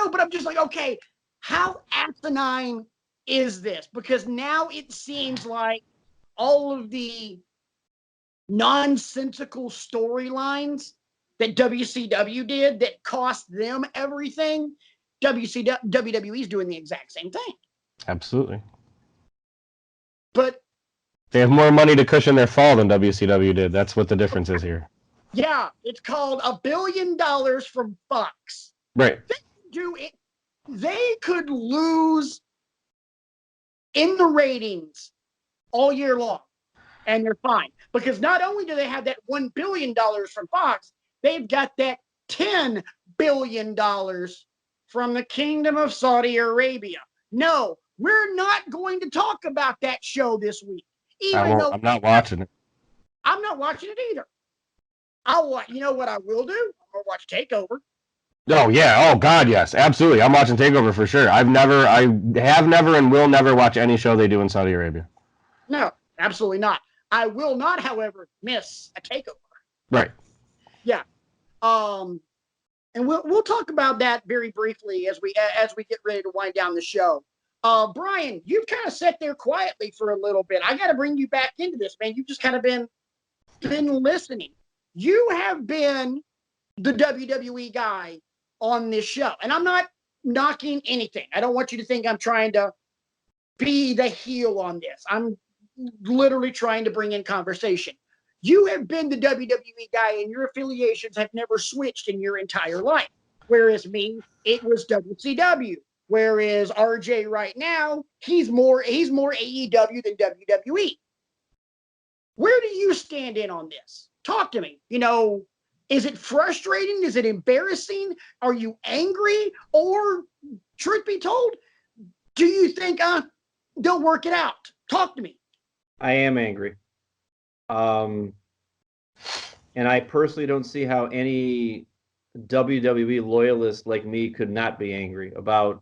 but I'm just like, okay, how asinine is this? Because now it seems like all of the nonsensical storylines that WCW did that cost them everything, WWE is doing the exact same thing. Absolutely. But they have more money to cushion their fall than WCW did. That's what the difference is here. Yeah, it's called $1 billion from Fox. Right. They could lose in the ratings all year long, and they're fine. Because not only do they have that $1 billion from Fox, they've got that $10 billion from the Kingdom of Saudi Arabia. No, we're not going to talk about that show this week. I'm not watching it. I'm not watching it either. You know what I will do? I'm going to watch TakeOver. Oh, yeah. Oh, God, yes. Absolutely. I'm watching TakeOver for sure. I have never and will never watch any show they do in Saudi Arabia. No, absolutely not. I will not, however, miss a TakeOver. Right. Yeah. And we'll talk about that very briefly as we get ready to wind down the show. Brian, you've kind of sat there quietly for a little bit. I got to bring you back into this, man. You've just kind of been listening. You have been the WWE guy on this show, and I'm not knocking anything. I don't want you to think I'm trying to be the heel on this. I'm literally trying to bring in conversation. You have been the WWE guy, and your affiliations have never switched in your entire life. Whereas me, it was WCW. Whereas RJ right now, he's more AEW than WWE. Where do you stand in on this? Talk to me. Is it frustrating? Is it embarrassing? Are you angry? Or, truth be told, do you think, they'll work it out? Talk to me. I am angry. And I personally don't see how any WWE loyalist like me could not be angry about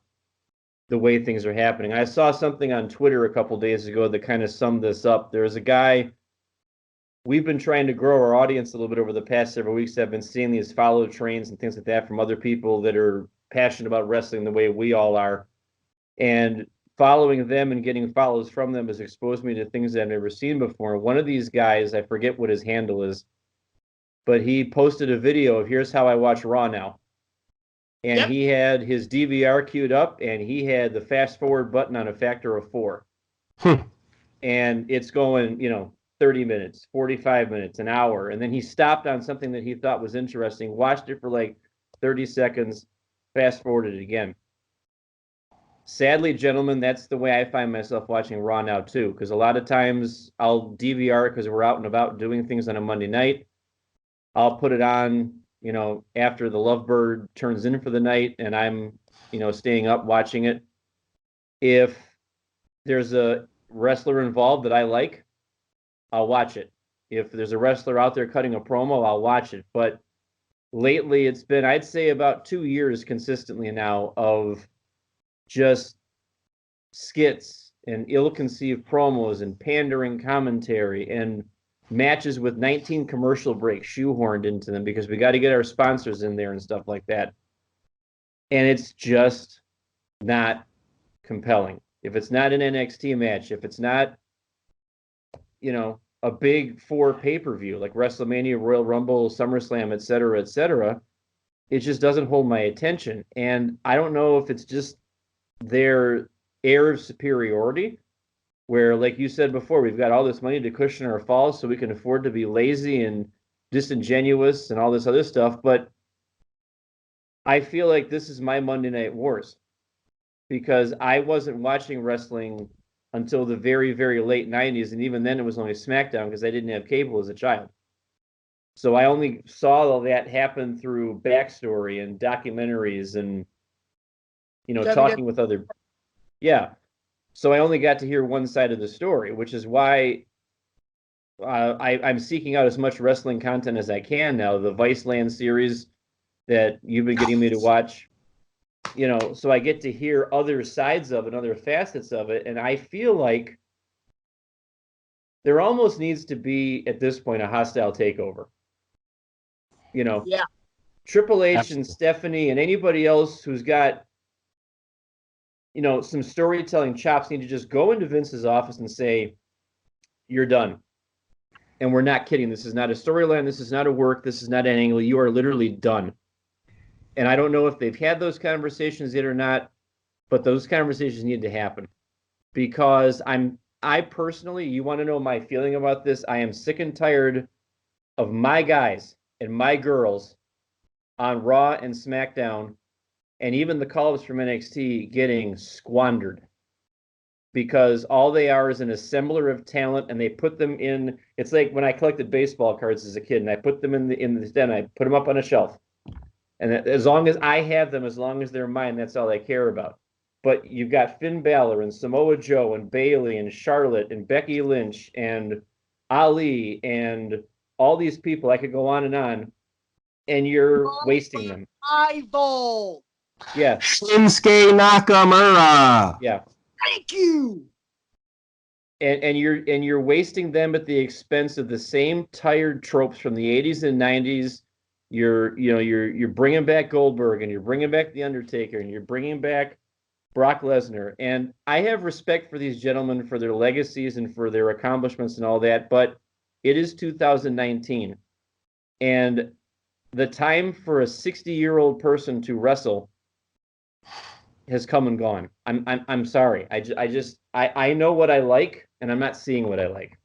the way things are happening. I saw something on Twitter a couple days ago that kind of summed this up. There's a guy, we've been trying to grow our audience a little bit over the past several weeks. I've been seeing these follow trains and things like that from other people that are passionate about wrestling the way we all are. And following them and getting follows from them has exposed me to things that I've never seen before. One of these guys, I forget what his handle is, but he posted a video of here's how I watch Raw now. and Yep. he had his DVR queued up, and he had the fast forward button on a factor of 4. And it's going, 30 minutes, 45 minutes, an hour. And then he stopped on something that he thought was interesting, watched it for like 30 seconds, fast forwarded it again. Sadly, gentlemen, that's the way I find myself watching Raw now too, because a lot of times I'll DVR because we're out and about doing things on a Monday night. I'll put it on, after the Lovebird turns in for the night, and I'm, staying up watching it. If there's a wrestler involved that I like, I'll watch it. If there's a wrestler out there cutting a promo, I'll watch it. But lately, it's been, I'd say, about 2 years consistently now of just skits and ill-conceived promos and pandering commentary and matches with 19 commercial breaks shoehorned into them because we got to get our sponsors in there and stuff like that. And it's just not compelling. If it's not an NXT match, if it's not, a big 4 pay-per-view like WrestleMania, Royal Rumble, SummerSlam, et cetera, it just doesn't hold my attention. And I don't know if it's just their air of superiority, where, like you said before, we've got all this money to cushion our falls so we can afford to be lazy and disingenuous and all this other stuff. But I feel like this is my Monday Night Wars because I wasn't watching wrestling until the very, very late 90s. And even then it was only SmackDown because I didn't have cable as a child. So I only saw all that happen through backstory and documentaries and, talking with other. Yeah. So I only got to hear one side of the story, which is why I'm seeking out as much wrestling content as I can now. The Viceland series that you've been getting me to watch, so I get to hear other sides of it, other facets of it. And I feel like there almost needs to be, at this point, a hostile takeover. Yeah. Triple H Absolutely. and Stephanie and anybody else who's got, some storytelling chops need to just go into Vince's office and say, you're done. And we're not kidding. This is not a storyline. This is not a work. This is not an angle. You are literally done. And I don't know if they've had those conversations yet or not, but those conversations need to happen because I personally, you want to know my feeling about this? I am sick and tired of my guys and my girls on Raw and SmackDown and even the call-ups from NXT getting squandered because all they are is an assembler of talent and they put them in. It's like when I collected baseball cards as a kid and I put them in the den, I put them up on a shelf. And as long as I have them, as long as they're mine, that's all I care about. But you've got Finn Balor and Samoa Joe and Bayley and Charlotte and Becky Lynch and Ali and all these people. I could go on, and you're wasting them. Rival. Yeah. Shinsuke Nakamura. Yeah. Thank you. And you're wasting them at the expense of the same tired tropes from the 80s and 90s. You're bringing back Goldberg and you're bringing back The Undertaker and you're bringing back Brock Lesnar. And I have respect for these gentlemen for their legacies and for their accomplishments and all that, but it is 2019. And the time for a 60-year-old person to wrestle has come and gone. I'm sorry. I know what I like and I'm not seeing what I like.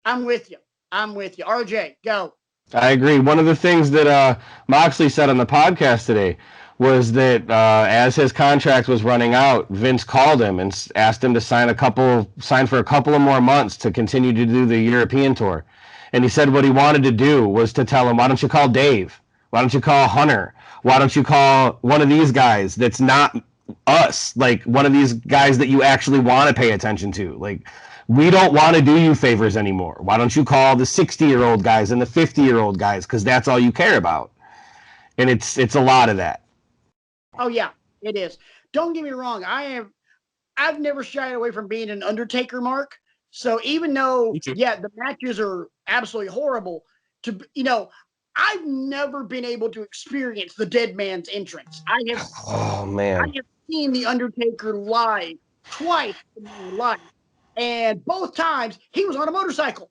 I'm with you. RJ, go. I agree. One of the things that Moxley said on the podcast today was that as his contract was running out, Vince called him and asked him to sign for a couple of more months to continue to do the European tour. And he said what he wanted to do was to tell him, why don't you call Dave? Why don't you call Hunter? Why don't you call one of these guys that's not us? Like one of these guys that you actually want to pay attention to. Like, we don't want to do you favors anymore. Why don't you call the 60-year-old guys and the 50-year-old guys? Because that's all you care about. And it's a lot of that. Oh yeah, it is. Don't get me wrong. I've never shied away from being an Undertaker mark. So even though, yeah, the matches are absolutely horrible, I've never been able to experience the dead man's entrance. I have seen the Undertaker live twice in my life. And both times he was on a motorcycle.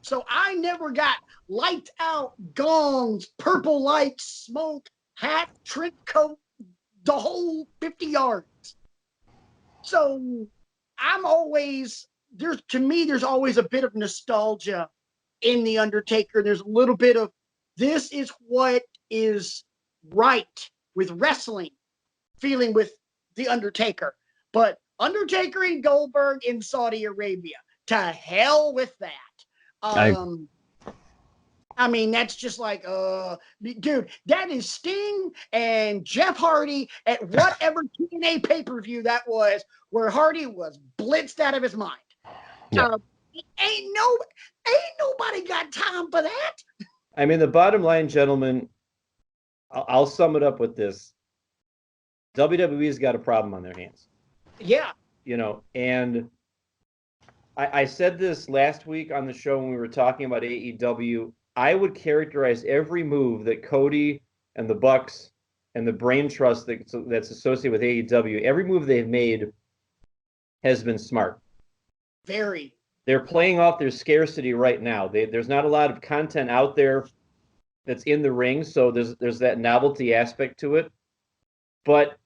So I never got lights out, gongs, purple lights, smoke, hat, trench coat, the whole 50 yards. So I'm always, to me, there's always a bit of nostalgia in The Undertaker. There's a little bit of, this is what is right with wrestling, feeling with The Undertaker. But Undertaker and Goldberg in Saudi Arabia, to hell with that. I mean, that's just like, dude, that is Sting and Jeff Hardy at whatever TNA pay-per-view that was, where Hardy was blitzed out of his mind. Yeah. Ain't nobody got time for that. I mean, the bottom line, gentlemen, I'll sum it up with this. WWE's got a problem on their hands. Yeah. You know, and I said this last week on the show when we were talking about AEW. I would characterize every move that Cody and the Bucks and the brain trust that's associated with AEW, every move they've made has been smart. Very. They're playing off their scarcity right now. There's not a lot of content out there that's in the ring, so there's that novelty aspect to it. But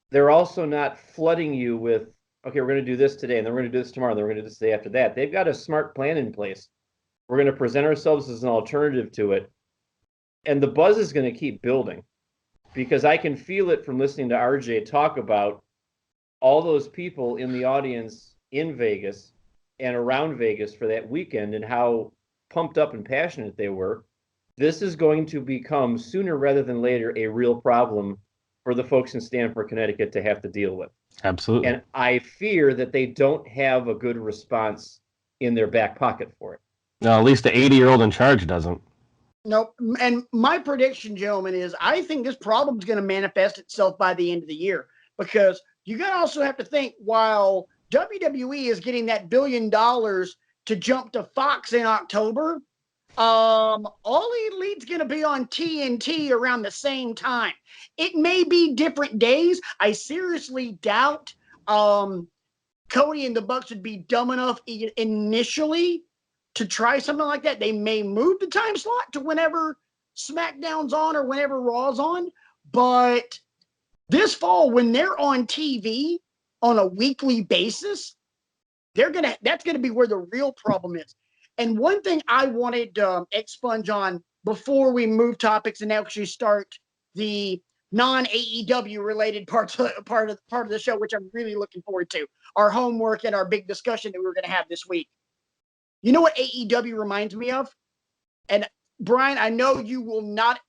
they're also not flooding you with, okay, we're going to do this today, and then we're going to do this tomorrow, and then we're going to do this the day after that. They've got a smart plan in place. We're going to present ourselves as an alternative to it. And the buzz is going to keep building, because I can feel it from listening to RJ talk about all those people in the audience in Vegas and around Vegas for that weekend and how pumped up and passionate they were. This is going to become, sooner rather than later, a real problem for the folks in Stamford, Connecticut to have to deal with. Absolutely. And I fear that they don't have a good response in their back pocket for it. No, at least the 80-year-old in charge doesn't. Nope. And my prediction, gentlemen, is I think this problem is going to manifest itself by the end of the year, because you got to also have to think, while WWE is getting that $1 billion to jump to Fox in October, All Elite's going to be on TNT around the same time. It may be different days. I seriously doubt Cody and the Bucks would be dumb enough initially to try something like that. They may move the time slot to whenever SmackDown's on or whenever Raw's on. But this fall, when they're on TV on a weekly basis, that's gonna be where the real problem is. And one thing I wanted to expunge on before we move topics and actually start the non-AEW related part of the show, which I'm really looking forward to, our homework and our big discussion that we're going to have this week. You know what AEW reminds me of? And Brian, I know you will not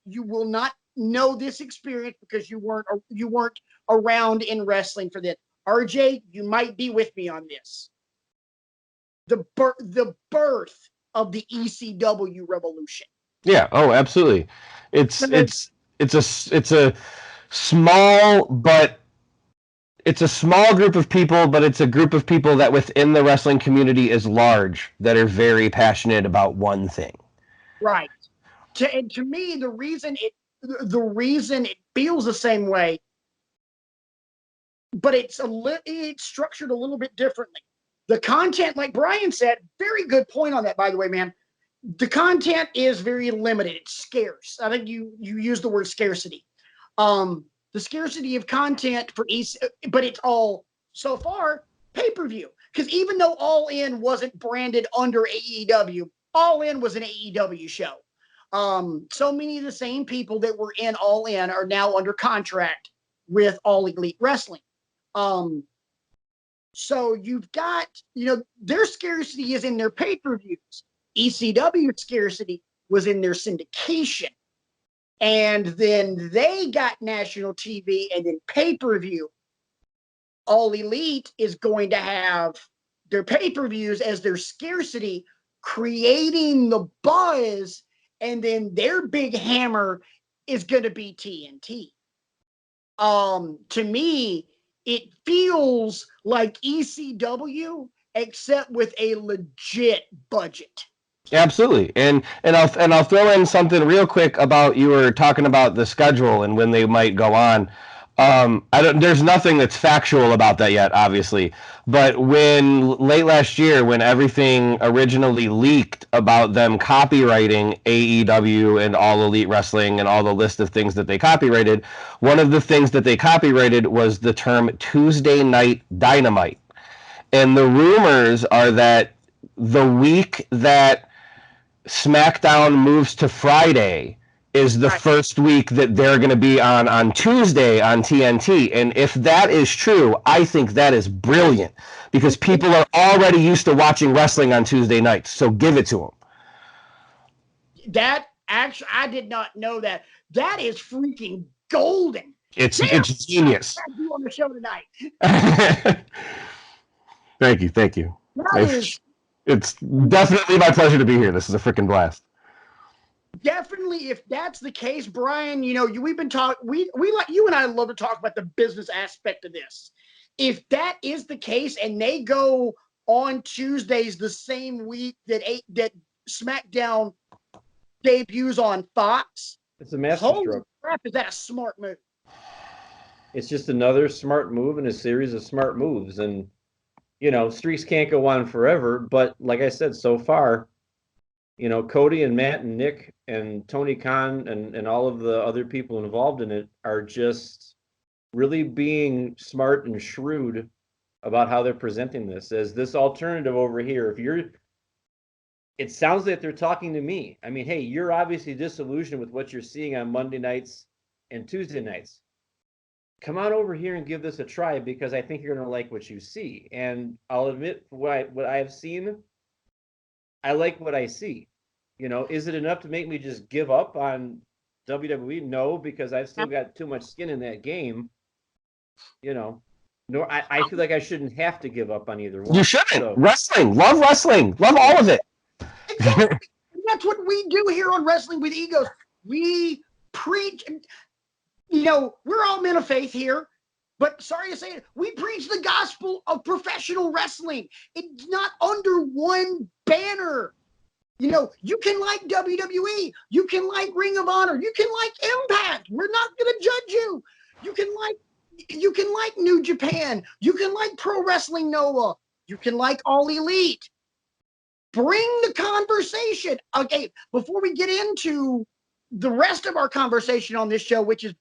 know this experience because you weren't around in wrestling for this. RJ, you might be with me on this. The birth of the ECW revolution. Yeah. Oh, absolutely. It's a small group of people, but it's a group of people that within the wrestling community is large, that are very passionate about one thing. Right. To me, the reason it feels the same way, but it's structured a little bit differently. The content, like Brian said, very good point on that, by the way, man. The content is very limited. It's scarce. I think you used the word scarcity. The scarcity of content for but it's all, so far, pay-per-view. Because even though All In wasn't branded under AEW, All In was an AEW show. So many of the same people that were in All In are now under contract with All Elite Wrestling. So you've got, their scarcity is in their pay-per-views. ECW scarcity was in their syndication. And then they got national TV and then pay-per-view. All Elite is going to have their pay-per-views as their scarcity, creating the buzz, and then their big hammer is going to be TNT. To me, it feels like ECW, except with a legit budget. Absolutely. And I'll throw in something real quick about, you were talking about the schedule and when they might go on. There's nothing that's factual about that yet, obviously. But when late last year, when everything originally leaked about them copywriting AEW and All Elite Wrestling and all the list of things that they copyrighted, one of the things that they copyrighted was the term Tuesday Night Dynamite. And the rumors are that the week that SmackDown moves to Friday is the first week that they're going to be on Tuesday on TNT. And if that is true, I think that is brilliant because people are already used to watching wrestling on Tuesday nights. So give it to them. That actually, I did not know that. That is freaking golden. It's genius. What do on the show tonight? Thank you. It's definitely my pleasure to be here. This is a freaking blast. Definitely, if that's the case, Brian, we've been talking. We like you and I love to talk about the business aspect of this. If that is the case, and they go on Tuesdays the same week that SmackDown debuts on Fox, it's a master holy stroke. crap! Is that a smart move? It's just another smart move in a series of smart moves, and streaks can't go on forever. But like I said, so far, Cody and Matt and Nick and Tony Khan and all of the other people involved in it are just really being smart and shrewd about how they're presenting this as this alternative over here. It sounds like they're talking to me. I mean, hey, you're obviously disillusioned with what you're seeing on Monday nights and Tuesday nights. Come on over here and give this a try because I think you're going to like what you see. And I'll admit what I have seen, I like what I see. Is it enough to make me just give up on WWE? No, because I've still got too much skin in that game. I feel like I shouldn't have to give up on either one. You shouldn't. So. Wrestling. Love all of it. Exactly. That's what we do here on Wrestling with Egos. We preach. We're all men of faith here, but sorry to say it, we preach the gospel of professional wrestling. It's not under one banner. You can like WWE, you can like Ring of Honor, you can like Impact. We're not going to judge you. You can like New Japan, you can like Pro Wrestling Noah, you can like All Elite. Bring the conversation. Okay, before we get into the rest of our conversation on this show, which is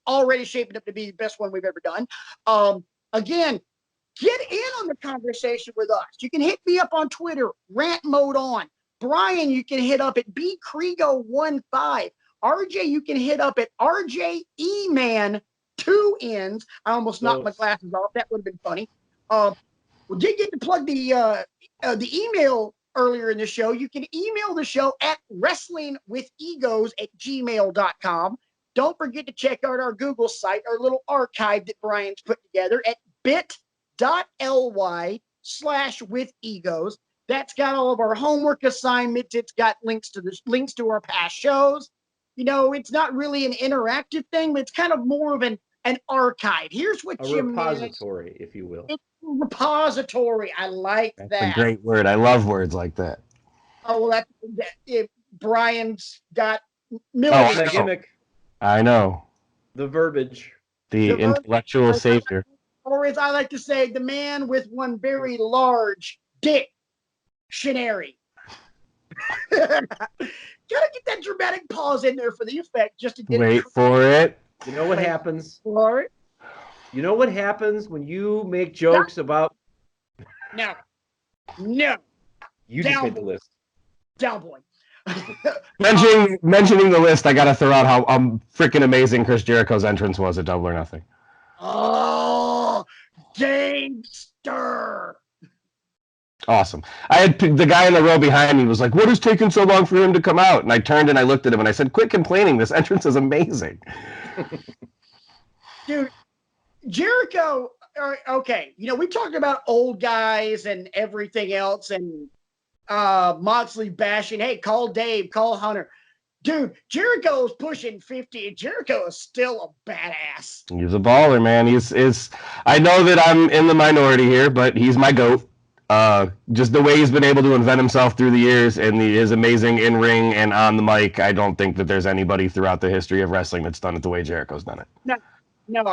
already shaping up to be the best one we've ever done. Again, get in on the conversation with us. You can hit me up on Twitter, rant mode on. Brian, you can hit up at bcrego15. RJ, you can hit up at RJ Eman, 2 N's. I almost knocked my glasses off. That would have been funny. We did get to plug the email earlier in the show. You can email the show at wrestlingwithegos@gmail.com. Don't forget to check out our Google site, our little archive that Brian's put together at bit.ly/withegos. That's got all of our homework assignments. It's got links to our past shows. It's not really an interactive thing, but it's kind of more of an archive. Here's what Jim repository, if you will. It's a repository. I like that. That's a great word. I love words like that. Oh, well, Brian's got millions. The gimmick. I know. The verbiage. The intellectual savior. Or as I like to say, the man with one very large dictionary. Gotta get that dramatic pause in there for the effect just to get Wait for it. You know what happens? For it. You know what happens when you make jokes about... No. You just made the list. Down boy. Mentioning the list, I gotta throw out how freaking amazing Chris Jericho's entrance was at Double or Nothing. Oh, gangster! Awesome. I had the guy in the row behind me was like, "What is taking so long for him to come out?" And I turned and I looked at him and I said, "Quit complaining. This entrance is amazing." Dude, Jericho. Okay, we talked about old guys and everything else, and Moxley bashing. Hey, call Dave, call Hunter. Dude, Jericho's pushing 50, and Jericho is still a badass. He's a baller, man. He's. I know that I'm in the minority here, but he's my GOAT. Just the way he's been able to invent himself through the years and his amazing in-ring and on the mic, I don't think that there's anybody throughout the history of wrestling that's done it the way Jericho's done it. No,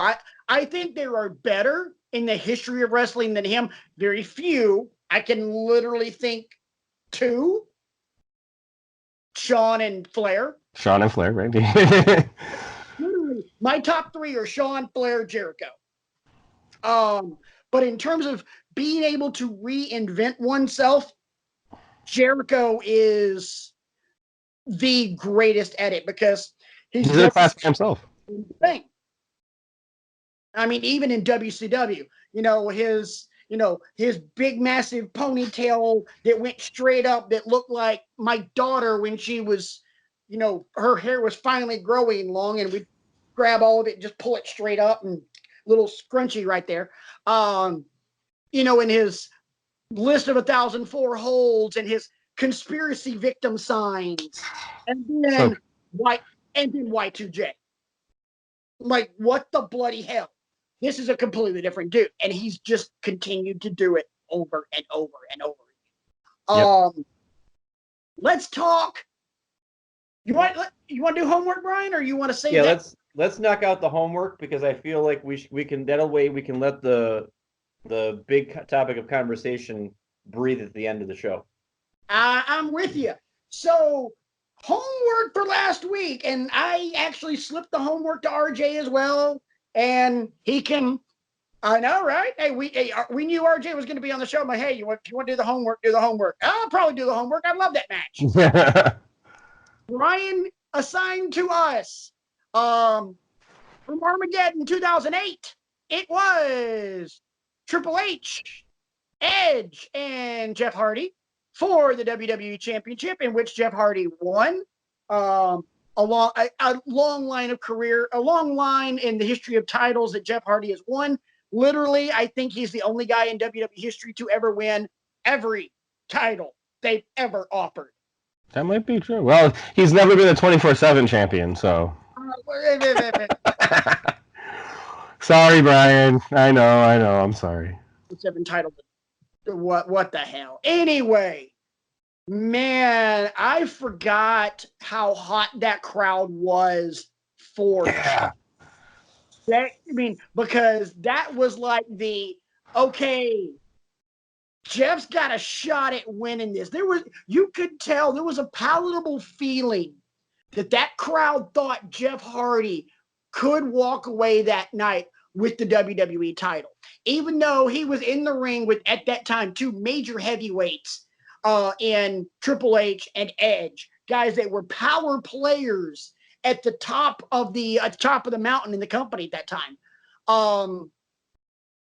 I think there are better in the history of wrestling than him. Very few. I can literally think two. Shawn and Flair. Shawn and Flair, right? Literally, my top three are Shawn, Flair, Jericho. But in terms of being able to reinvent oneself, Jericho is the greatest at it because He's in a class by himself. Thing. I mean, even in WCW, his big massive ponytail that went straight up that looked like my daughter when she was, her hair was finally growing long, and we'd grab all of it and just pull it straight up, and little scrunchy right there. And his list of 1,004 holds and his conspiracy victim signs, and then Y2J. Like, what the bloody hell? This is a completely different dude, and he's just continued to do it over and over and over again. Yep. Let's talk. You want to do homework, Brian, or you want to say? Yeah, let's knock out the homework, because I feel like we can that way we can let the big topic of conversation breathe at the end of the show. I'm with you. So, homework for last week, and I actually slipped the homework to RJ as well, and he can. I know, right? Hey, we knew RJ was going to be on the show. I'm like, hey, if you want to do the homework, do the homework. I'll probably do the homework. I love that match. Brian assigned to us from Armageddon 2008. It was Triple H, Edge, and Jeff Hardy for the WWE Championship, in which Jeff Hardy won. A long line in the history of titles that Jeff Hardy has won. Literally, I think he's the only guy in WWE history to ever win every title they've ever offered. That might be true. Well, he's never been a 24/7 champion, so. Sorry, Brian. I know. I'm sorry. It's entitled to what the hell? Anyway, man, I forgot how hot that crowd was for that. I mean, because that was like Jeff's got a shot at winning this. You could tell there was a palatable feeling that crowd thought Jeff Hardy could walk away that night with the WWE title, even though he was in the ring with, at that time, two major heavyweights in Triple H and Edge, guys that were power players at the top of the mountain in the company at that time.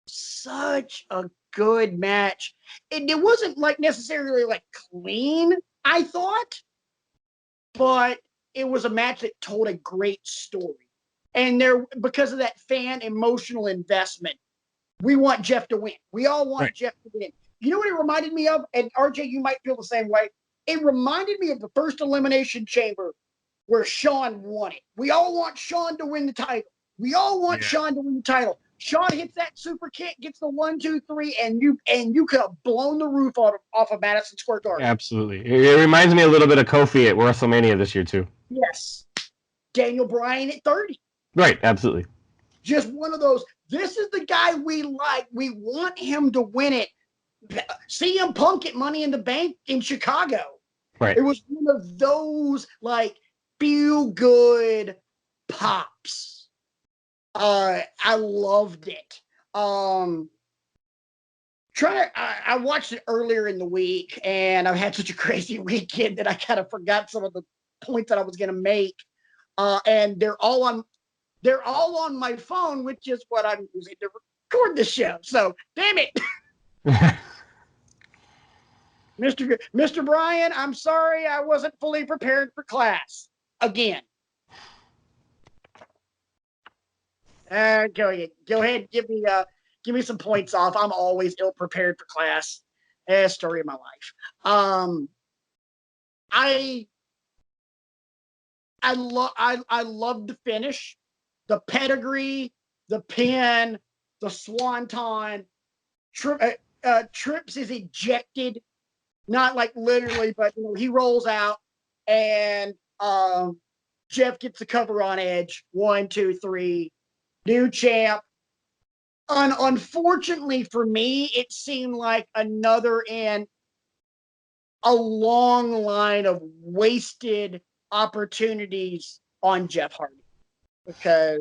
Such a good match. It wasn't like necessarily like clean, I thought, but it was a match that told a great story. And because of that fan emotional investment, we want Jeff to win. We all want Jeff to win. You know what it reminded me of? And RJ, you might feel the same way. It reminded me of the first Elimination Chamber where Shawn won it. We all want Shawn to win the title. Shawn to win the title. Shawn hits that super kick, gets the 1, 2, 3, and you could have blown the roof off of Madison Square Garden. Absolutely. It reminds me a little bit of Kofi at WrestleMania this year too. Yes. Daniel Bryan at 30. Right, absolutely. Just one of those. This is the guy we like. We want him to win it. CM Punk at Money in the Bank in Chicago. Right. It was one of those like feel good pops. I loved it. I watched it earlier in the week, and I've had such a crazy weekend that I kind of forgot some of the points that I was going to make. And they're all on my phone, which is what I'm using to record the show. So, damn it. Mr. Brian, I'm sorry I wasn't fully prepared for class. Again. Go ahead, give me some points off. I'm always ill prepared for class. Story of my life. I love the finish, the pedigree, the pin, the swanton. Trips is ejected, not like literally, but he rolls out, and Jeff gets the cover on Edge. 1, 2, 3. new champ. Unfortunately for me, it seemed like another in a long line of wasted opportunities on Jeff Hardy, because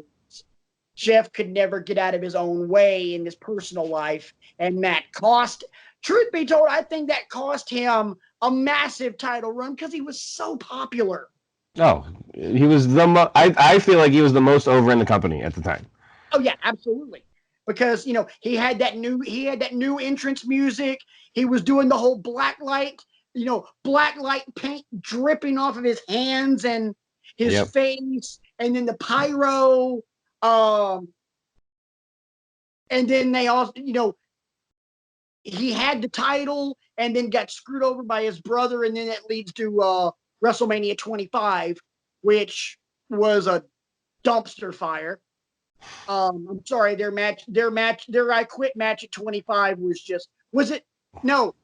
Jeff could never get out of his own way in his personal life, and that cost. Truth be told, I think that cost him a massive title run because he was so popular. Oh, he was I feel like he was the most over in the company at the time. Oh yeah, absolutely. Because he had that new entrance music. He was doing the whole black light paint dripping off of his hands and his face, and then the pyro. And then they also, he had the title and then got screwed over by his brother, and then that leads to WrestleMania 25, which was a dumpster fire. I'm sorry, their I Quit match at 25 no,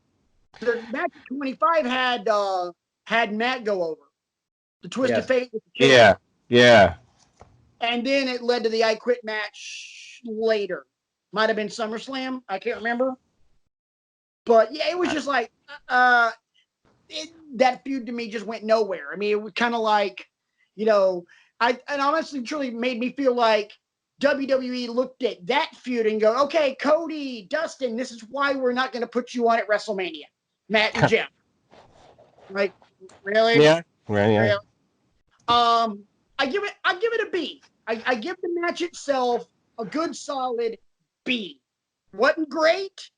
their match at 25 had Matt go over. The Twisted Fate with the chair. Yeah. And then it led to the I Quit match later. Might have been SummerSlam. I can't remember. But yeah, it was just like that feud to me just went nowhere. I mean, it was kind of like, and honestly, truly made me feel like WWE looked at that feud and go, okay, Cody, Dustin, this is why we're not going to put you on at WrestleMania. Matt and Jeff. Like, really? Yeah. Right, yeah. Really? I give it a B. I give the match itself a good solid B. Wasn't great,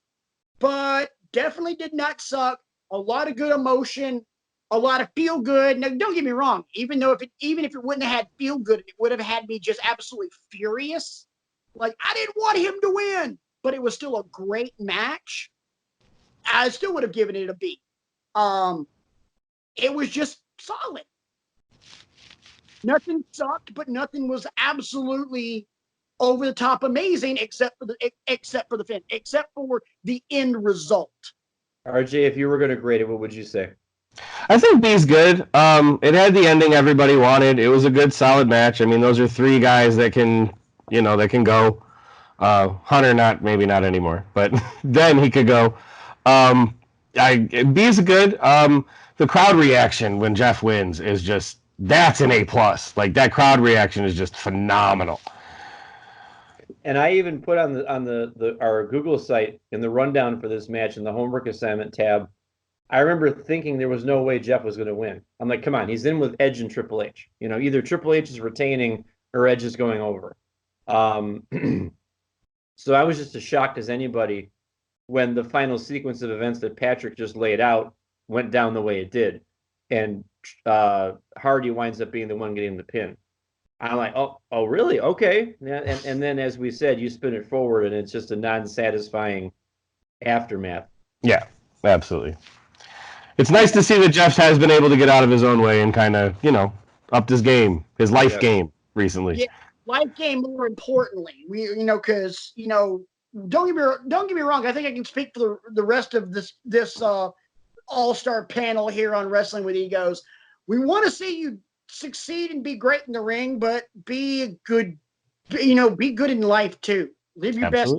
but definitely did not suck. A lot of good emotion, a lot of feel good. Now, don't get me wrong. Even if it wouldn't have had feel good, it would have had me just absolutely furious. Like, I didn't want him to win, but it was still a great match. I still would have given it a B. It was just solid. Nothing sucked, but nothing was absolutely over the top amazing, except for the end result. RJ, if you were going to grade it, what would you say? I think B's good. It had the ending everybody wanted. It was a good, solid match. I mean, those are three guys that can go. Hunter, maybe not anymore, but then he could go. B's good. The crowd reaction when Jeff wins is just, that's an A+. Like, that crowd reaction is just phenomenal. And I even put on our Google site in the rundown for this match in the homework assignment tab, I remember thinking there was no way Jeff was going to win. I'm like, come on, he's in with Edge and Triple H. Either Triple H is retaining or Edge is going over. So I was just as shocked as anybody when the final sequence of events that Patrick just laid out went down the way it did. And Hardy winds up being the one getting the pin. I'm like, oh, really? Okay. And then, as we said, you spin it forward, and it's just a non-satisfying aftermath. Yeah, absolutely. It's nice to see that Jeff has been able to get out of his own way and kind of, upped his game, his life game recently. Yeah, life game more importantly. Because don't get me wrong. I think I can speak for the rest of this all-star panel here on Wrestling with Egos. We want to see you succeed and be great in the ring, but be good in life too. Live your best.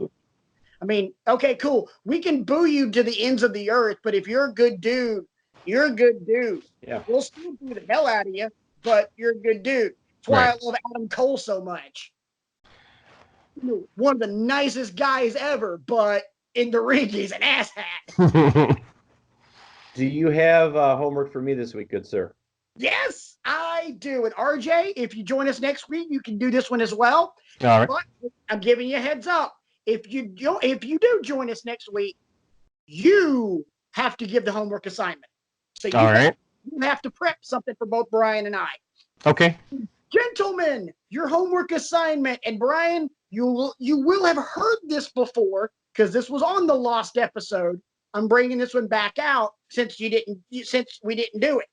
I mean, okay, cool. We can boo you to the ends of the earth, but if you're a good dude, you're a good dude. Yeah. We'll still boo the hell out of you, but you're a good dude. That's why I love Adam Cole so much. One of the nicest guys ever, but in the ring, he's an asshat. Do you have homework for me this week, good sir? Yes, I do. And RJ, if you join us next week, you can do this one as well. All right. But I'm giving you a heads up. If you do join us next week, you have to give the homework assignment. So you have to prep something for both Brian and I. Okay. Gentlemen, your homework assignment, and Brian, you will have heard this before because this was on the lost episode. I'm bringing this one back out since we didn't do it.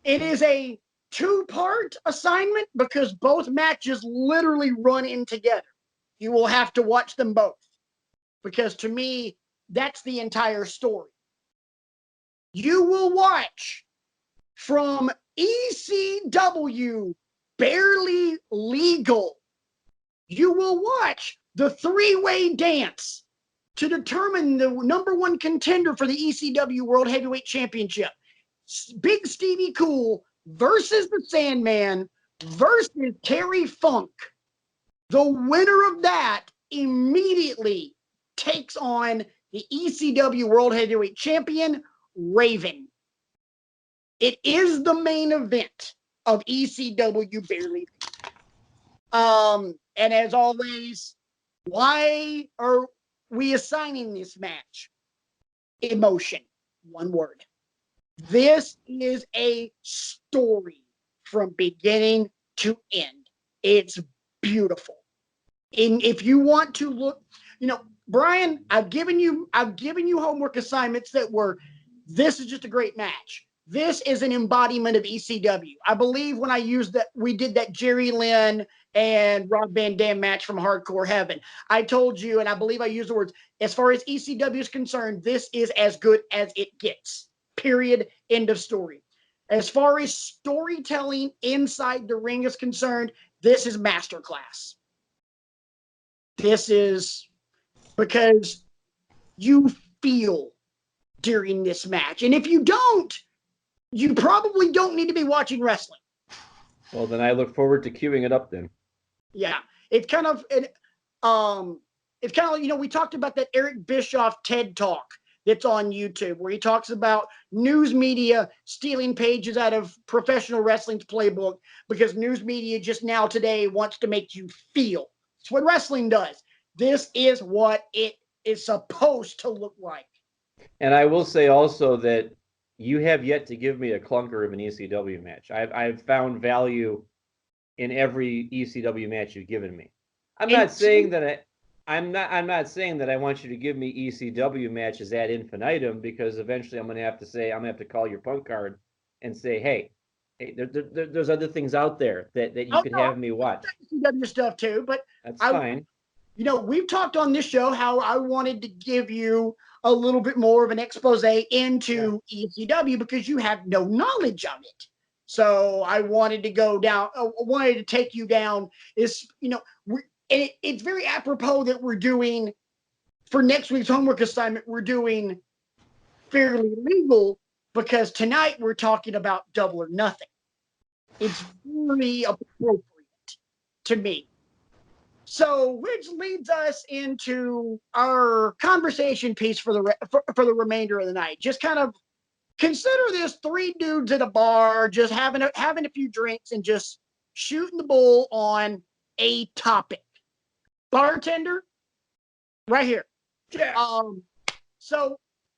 It is a 2-part assignment because both matches literally run in together. You will have to watch them both because to me, that's the entire story. You will watch from ECW Barely Legal you will watch the three-way dance to determine the number one contender for the ECW World Heavyweight Championship. Big Stevie Cool versus the Sandman versus Terry Funk. The winner of that immediately takes on the ECW World Heavyweight Champion, Raven. It is the main event of ECW Barely. And as always, why are we assigning this match? Emotion. One word. This is a story from beginning to end. It's beautiful. And if you want to look, Brian, I've given you homework assignments that were, this is just a great match. This is an embodiment of ECW. I believe when I used that, we did that Jerry Lynn and Rob Van Dam match from Hardcore Heaven. I told you, and I believe I used the words, as far as ECW is concerned, this is as good as it gets. Period. End of story. As far as storytelling inside the ring is concerned, this is masterclass. This is because you feel during this match. And if you don't, you probably don't need to be watching wrestling. Well, then I look forward to queuing it up then. Yeah. It's kind of, we talked about that Eric Bischoff TED Talk that's on YouTube, where he talks about news media stealing pages out of professional wrestling's playbook because news media just now today wants to make you feel. It's what wrestling does. This is what it is supposed to look like. And I will say also that you have yet to give me a clunker of an ECW match. I've found value in every ECW match you've given me. I'm not saying that I want you to give me ECW matches ad infinitum, because eventually I'm going to have to call your punk card and say, hey, there's other things out there that you could have me watch. ECW stuff too, but that's fine. We've talked on this show how I wanted to give you a little bit more of an expose into ECW because you have no knowledge of it. So I wanted to go down, wanted to take you down. It's very apropos that we're doing, for next week's homework assignment, we're doing Fairly Legal, because tonight we're talking about Double or Nothing. It's very appropriate to me. So, which leads us into our conversation piece for the remainder of the night. Just kind of consider this three dudes at a bar, just having a few drinks and just shooting the bull on a topic. Bartender, right here. Yeah. So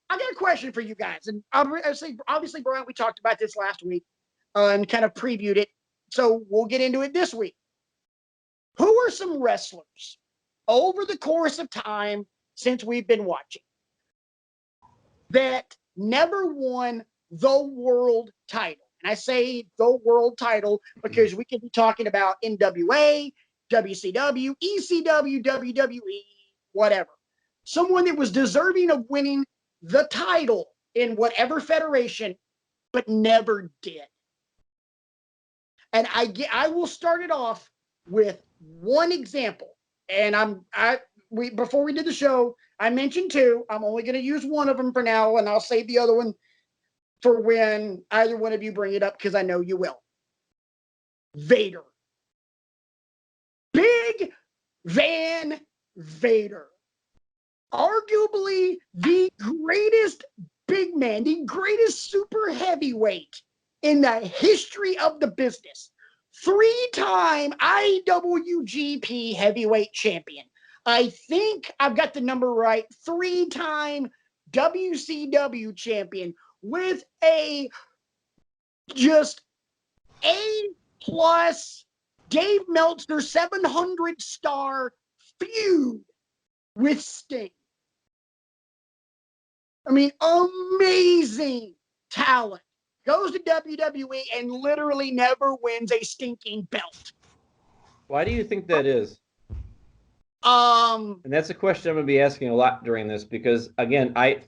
I got a question for you guys, and obviously, Brian, we talked about this last week and kind of previewed it. So we'll get into it this week. Who are some wrestlers over the course of time since we've been watching that never won the world title? And I say the world title because we could be talking about NWA, WCW, ECW, WWE, whatever. Someone that was deserving of winning the title in whatever federation, but never did. And I will start it off with one example. And before we did the show, I mentioned two. I'm only going to use one of them for now, and I'll save the other one for when either one of you bring it up, because I know you will. Vader. Big Van Vader. Arguably the greatest big man, the greatest super heavyweight in the history of the business. 3-time IWGP heavyweight champion. I think I've got the number right. 3-time WCW champion with a just A+ Dave Meltzer 700-star feud with Sting. I mean, amazing talent. Goes to WWE and literally never wins a stinking belt. Why do you think that is? And that's a question I'm going to be asking a lot during this, because, again, I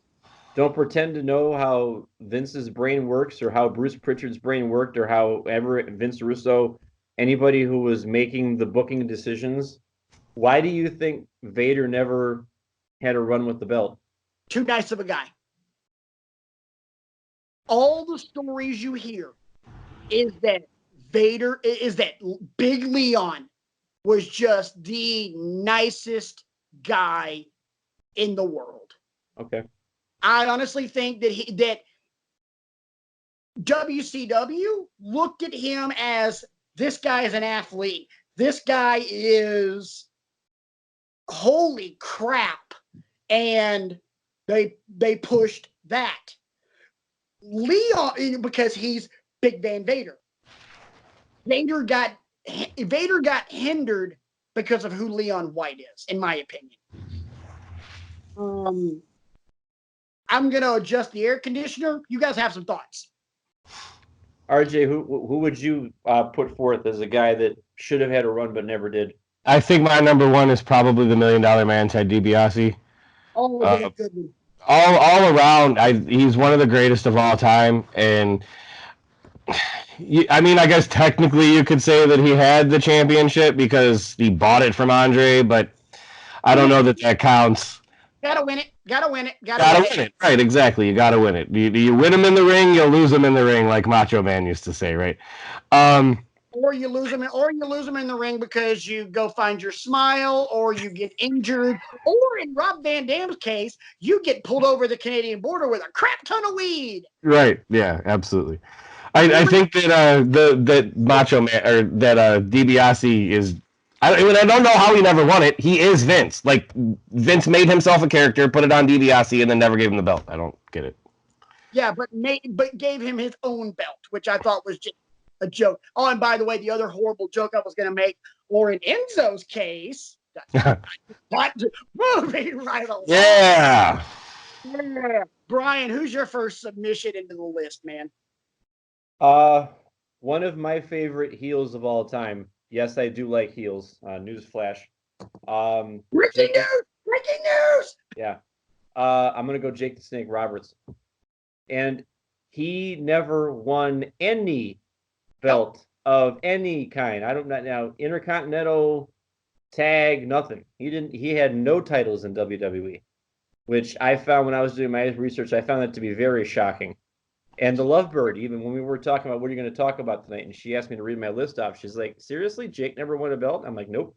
don't pretend to know how Vince's brain works or how Bruce Pritchard's brain worked or however Vince Russo, anybody who was making the booking decisions Why do you think Vader never had a run with the belt? Too nice of a guy. All the stories you hear is that Big Leon was just the nicest guy in the world. Okay. I honestly think that WCW looked at him as, this guy is an athlete. This guy is, holy crap. And they pushed that. Leon, because he's Big Van Vader. Vader got hindered because of who Leon White is, in my opinion. I'm gonna adjust the air conditioner. You guys have some thoughts. RJ, who would you put forth as a guy that should have had a run but never did? I think my number one is probably the $1 Million Man, Ted DiBiase. Oh, that's good one. All around, he's one of the greatest of all time, and I mean, I guess technically you could say that he had the championship because he bought it from Andre, but I don't know that counts. Gotta win it. Gotta win it. Gotta win it. Right, exactly. You gotta win it. You win him in the ring, you'll lose him in the ring, like Macho Man used to say, right? Or you lose him in the ring because you go find your smile, or you get injured, or in Rob Van Dam's case, you get pulled over the Canadian border with a crap ton of weed. Right. Yeah. Absolutely. I think that that Macho Man or that DiBiase is. I don't know how he never won it. He is Vince. Like, Vince made himself a character, put it on DiBiase, and then never gave him the belt. I don't get it. Yeah, but gave him his own belt, which I thought was just a joke. Oh, and by the way, the other horrible joke I was going to make, or in Enzo's case, moving right along. Yeah. Brian, who's your first submission into the list, man? One of my favorite heels of all time. Yes, I do like heels. Newsflash. Breaking news! Yeah. I'm gonna go Jake the Snake Roberts. And he never won any belt of any kind. I don't know now, Intercontinental, tag, nothing. He had no titles in WWE, which I found when I was doing my research, I found that to be very shocking. And the Lovebird, even when we were talking about what are you going to talk about tonight, and she asked me to read my list off, she's like, seriously, Jake never won a belt? I'm like, nope,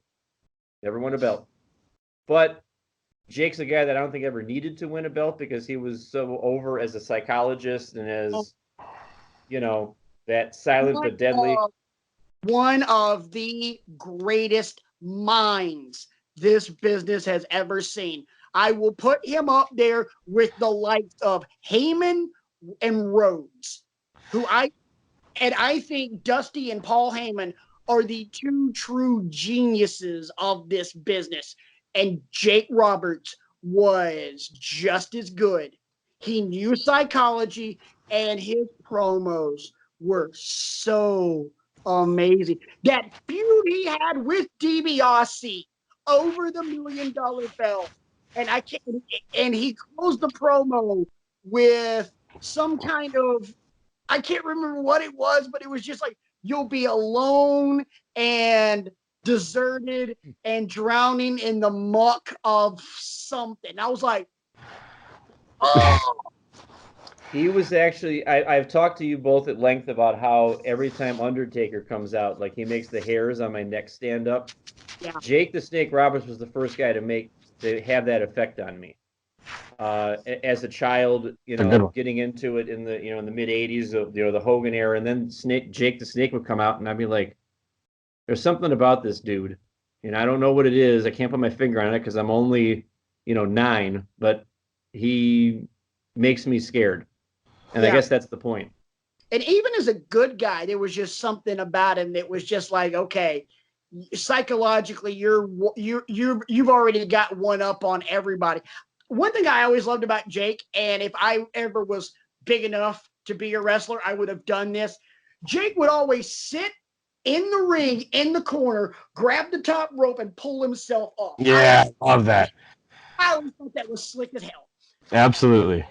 never won a belt. But Jake's a guy that I don't think ever needed to win a belt because he was so over as a psychologist and as, that silent but deadly. One of the greatest minds this business has ever seen. I will put him up there with the likes of Heyman and Rhodes, I think Dusty and Paul Heyman are the two true geniuses of this business. And Jake Roberts was just as good. He knew psychology, and his promos were so amazing. That feud he had with DiBiase over the $1 Million belt, and he closed the promo with some kind of, I can't remember what it was, but it was just like, you'll be alone and deserted and drowning in the muck of something. I was like, oh. He was actually, I've talked to you both at length about how every time Undertaker comes out, like he makes the hairs on my neck stand up. Yeah. Jake the Snake Roberts was the first guy to have that effect on me. As a child, getting into it in the in the mid '80s, the Hogan era, and then Jake the Snake would come out, and I'd be like, "There's something about this dude, I don't know what it is. I can't put my finger on it because I'm only 9, but he makes me scared." And I guess that's the point. And even as a good guy, there was just something about him that was just like, okay, psychologically, you've already got one up on everybody. One thing I always loved about Jake, and if I ever was big enough to be a wrestler, I would have done this. Jake would always sit in the ring, in the corner, grab the top rope, and pull himself off. Yeah, I love that. I always thought that was slick as hell. Absolutely.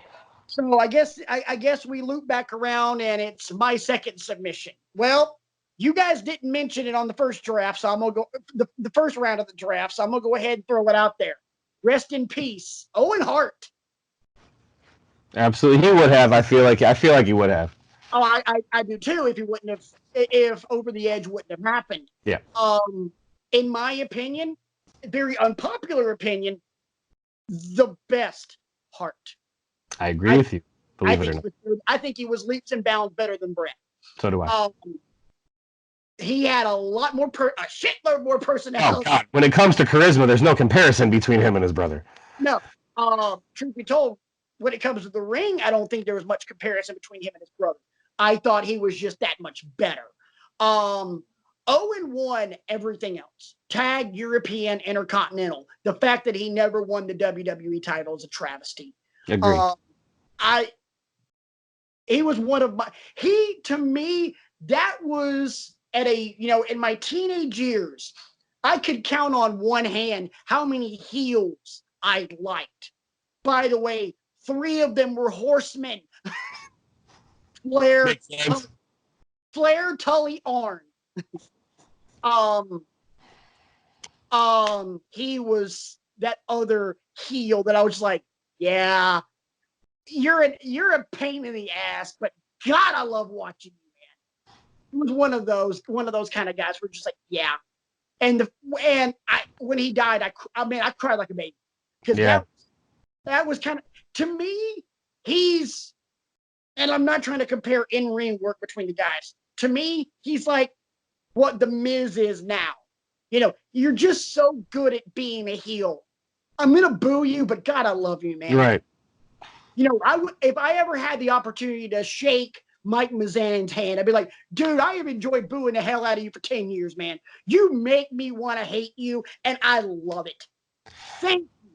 So I guess we loop back around, and it's my second submission. Well, You guys didn't mention it on the first draft, so I'm gonna go the first round of the draft. So I'm gonna go ahead and throw it out there. Rest in peace, Owen Hart. Absolutely, he would have. I feel like he would have. Oh, I do too. If Over the Edge wouldn't have happened. Yeah. In my opinion, very unpopular opinion, the best Hart. I agree with you. Believe it or not. I think he was leaps and bounds better than Bret. So do I. He had a shitload more personality. Oh God! When it comes to charisma, there's no comparison between him and his brother. No. Truth be told, when it comes to the ring, I don't think there was much comparison between him and his brother. I thought he was just that much better. Owen won everything else. Tag, European, Intercontinental. The fact that he never won the WWE title is a travesty. Agree. He was one of to me, that was in my teenage years, I could count on one hand how many heels I liked. By the way, 3 of them were horsemen. Flair, Tully, Arn. He was that other heel that I was like, yeah, you're a pain in the ass, but God, I love watching you, man. He was one of those kind of guys who were just like, yeah. And when he died, I cried like a baby because that was kind of, to me, and I'm not trying to compare in-ring work between the guys. To me, he's like what The Miz is now. You're just so good at being a heel. I'm going to boo you, but God, I love you, man. Right. If I ever had the opportunity to shake Mike Mizan's hand, I'd be like, dude, I have enjoyed booing the hell out of you for 10 years, man. You make me want to hate you, and I love it. Thank you.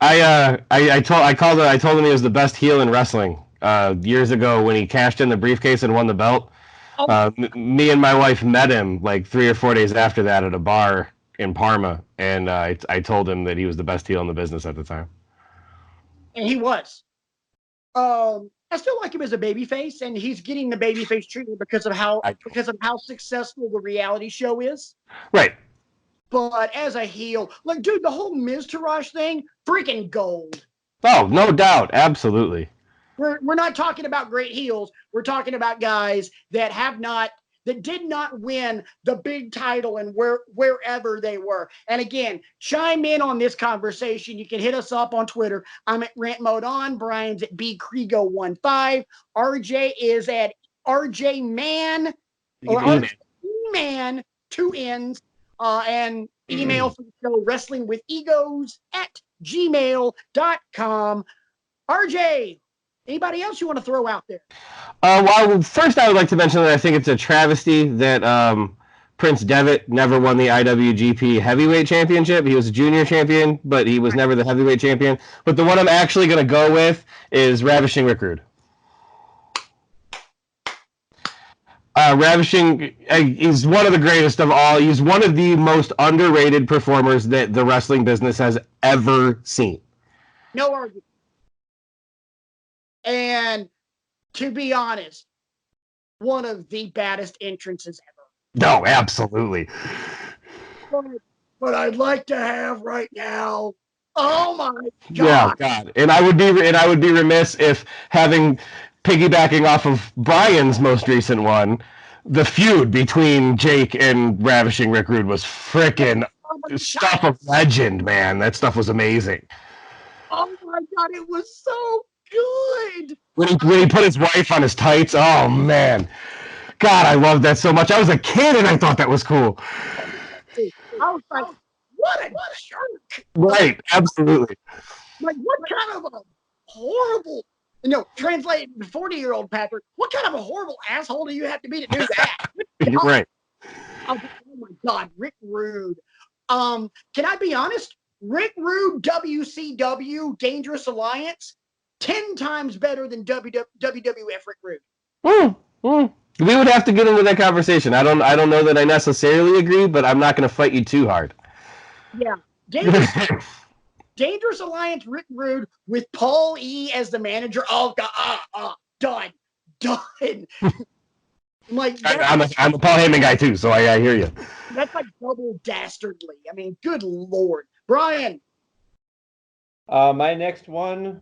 I told him he was the best heel in wrestling years ago when he cashed in the briefcase and won the belt. Me and my wife met him like 3 or 4 days after that at a bar in Parma, and I told him that he was the best heel in the business at the time. And he was. I still like him as a babyface, and he's getting the babyface treatment because of how successful the reality show is. Right. But as a heel, like, dude, the whole Miz Taraj thing, freaking gold. Oh, no doubt, absolutely. We're not talking about great heels. We're talking about guys that did not win the big title and wherever they were. And again, chime in on this conversation. You can hit us up on Twitter. I'm at Rant Mode On. Brian's at BCrigo15. RJ is at RJ Man or RJ Man, 2 N's. And email for the show, wrestlingwithegos@gmail.com. RJ, anybody else you want to throw out there? Well, first I would like to mention that I think it's a travesty that Prince Devitt never won the IWGP Heavyweight Championship. He was a junior champion, but he was never the heavyweight champion. But the one I'm actually going to go with is Ravishing Rick Rude. Ravishing is one of the greatest of all. He's one of the most underrated performers that the wrestling business has ever seen. No argument. And to be honest, one of the baddest entrances ever. No, absolutely. But I'd like to have right now. Oh my God. Yeah, God. And I would be remiss if piggybacking off of Brian's most recent one, the feud between Jake and Ravishing Rick Rude was frickin' stuff of legend, man. That stuff was amazing. Oh my God, it was so good. When he put his wife on his tights, oh man. God, I loved that so much. I was a kid and I thought that was cool. I was like, what a jerk. Right, absolutely. Like, what kind of a horrible, translated to 40-year-old Patrick, what kind of a horrible asshole do you have to be to do that? You're right. Oh my God, Rick Rude. Can I be honest? Rick Rude, WCW, Dangerous Alliance, 10 times better than WWF Rick Rude. We would have to get into that conversation. I don't know that I necessarily agree, but I'm not going to fight you too hard. Yeah. Dangerous Alliance Rick Rude with Paul E as the manager. Oh God, done. I'm like, I'm a Paul Heyman guy too, so I hear you. that's like double dastardly. I mean, good Lord. Brian. My next one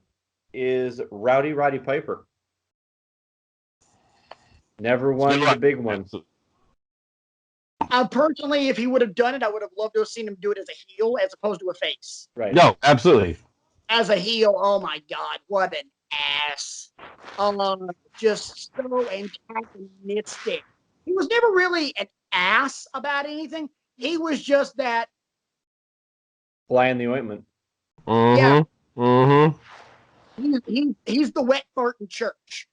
is Roddy Piper. Never won the big one. Personally, if he would have done it, I would have loved to have seen him do it as a heel as opposed to a face. Right. No, absolutely. As a heel, oh my God, what an ass. Just so antagonistic. He was never really an ass about anything. He was just that. Fly in the ointment. Yeah. Mm-hmm. He's the wet fart in church.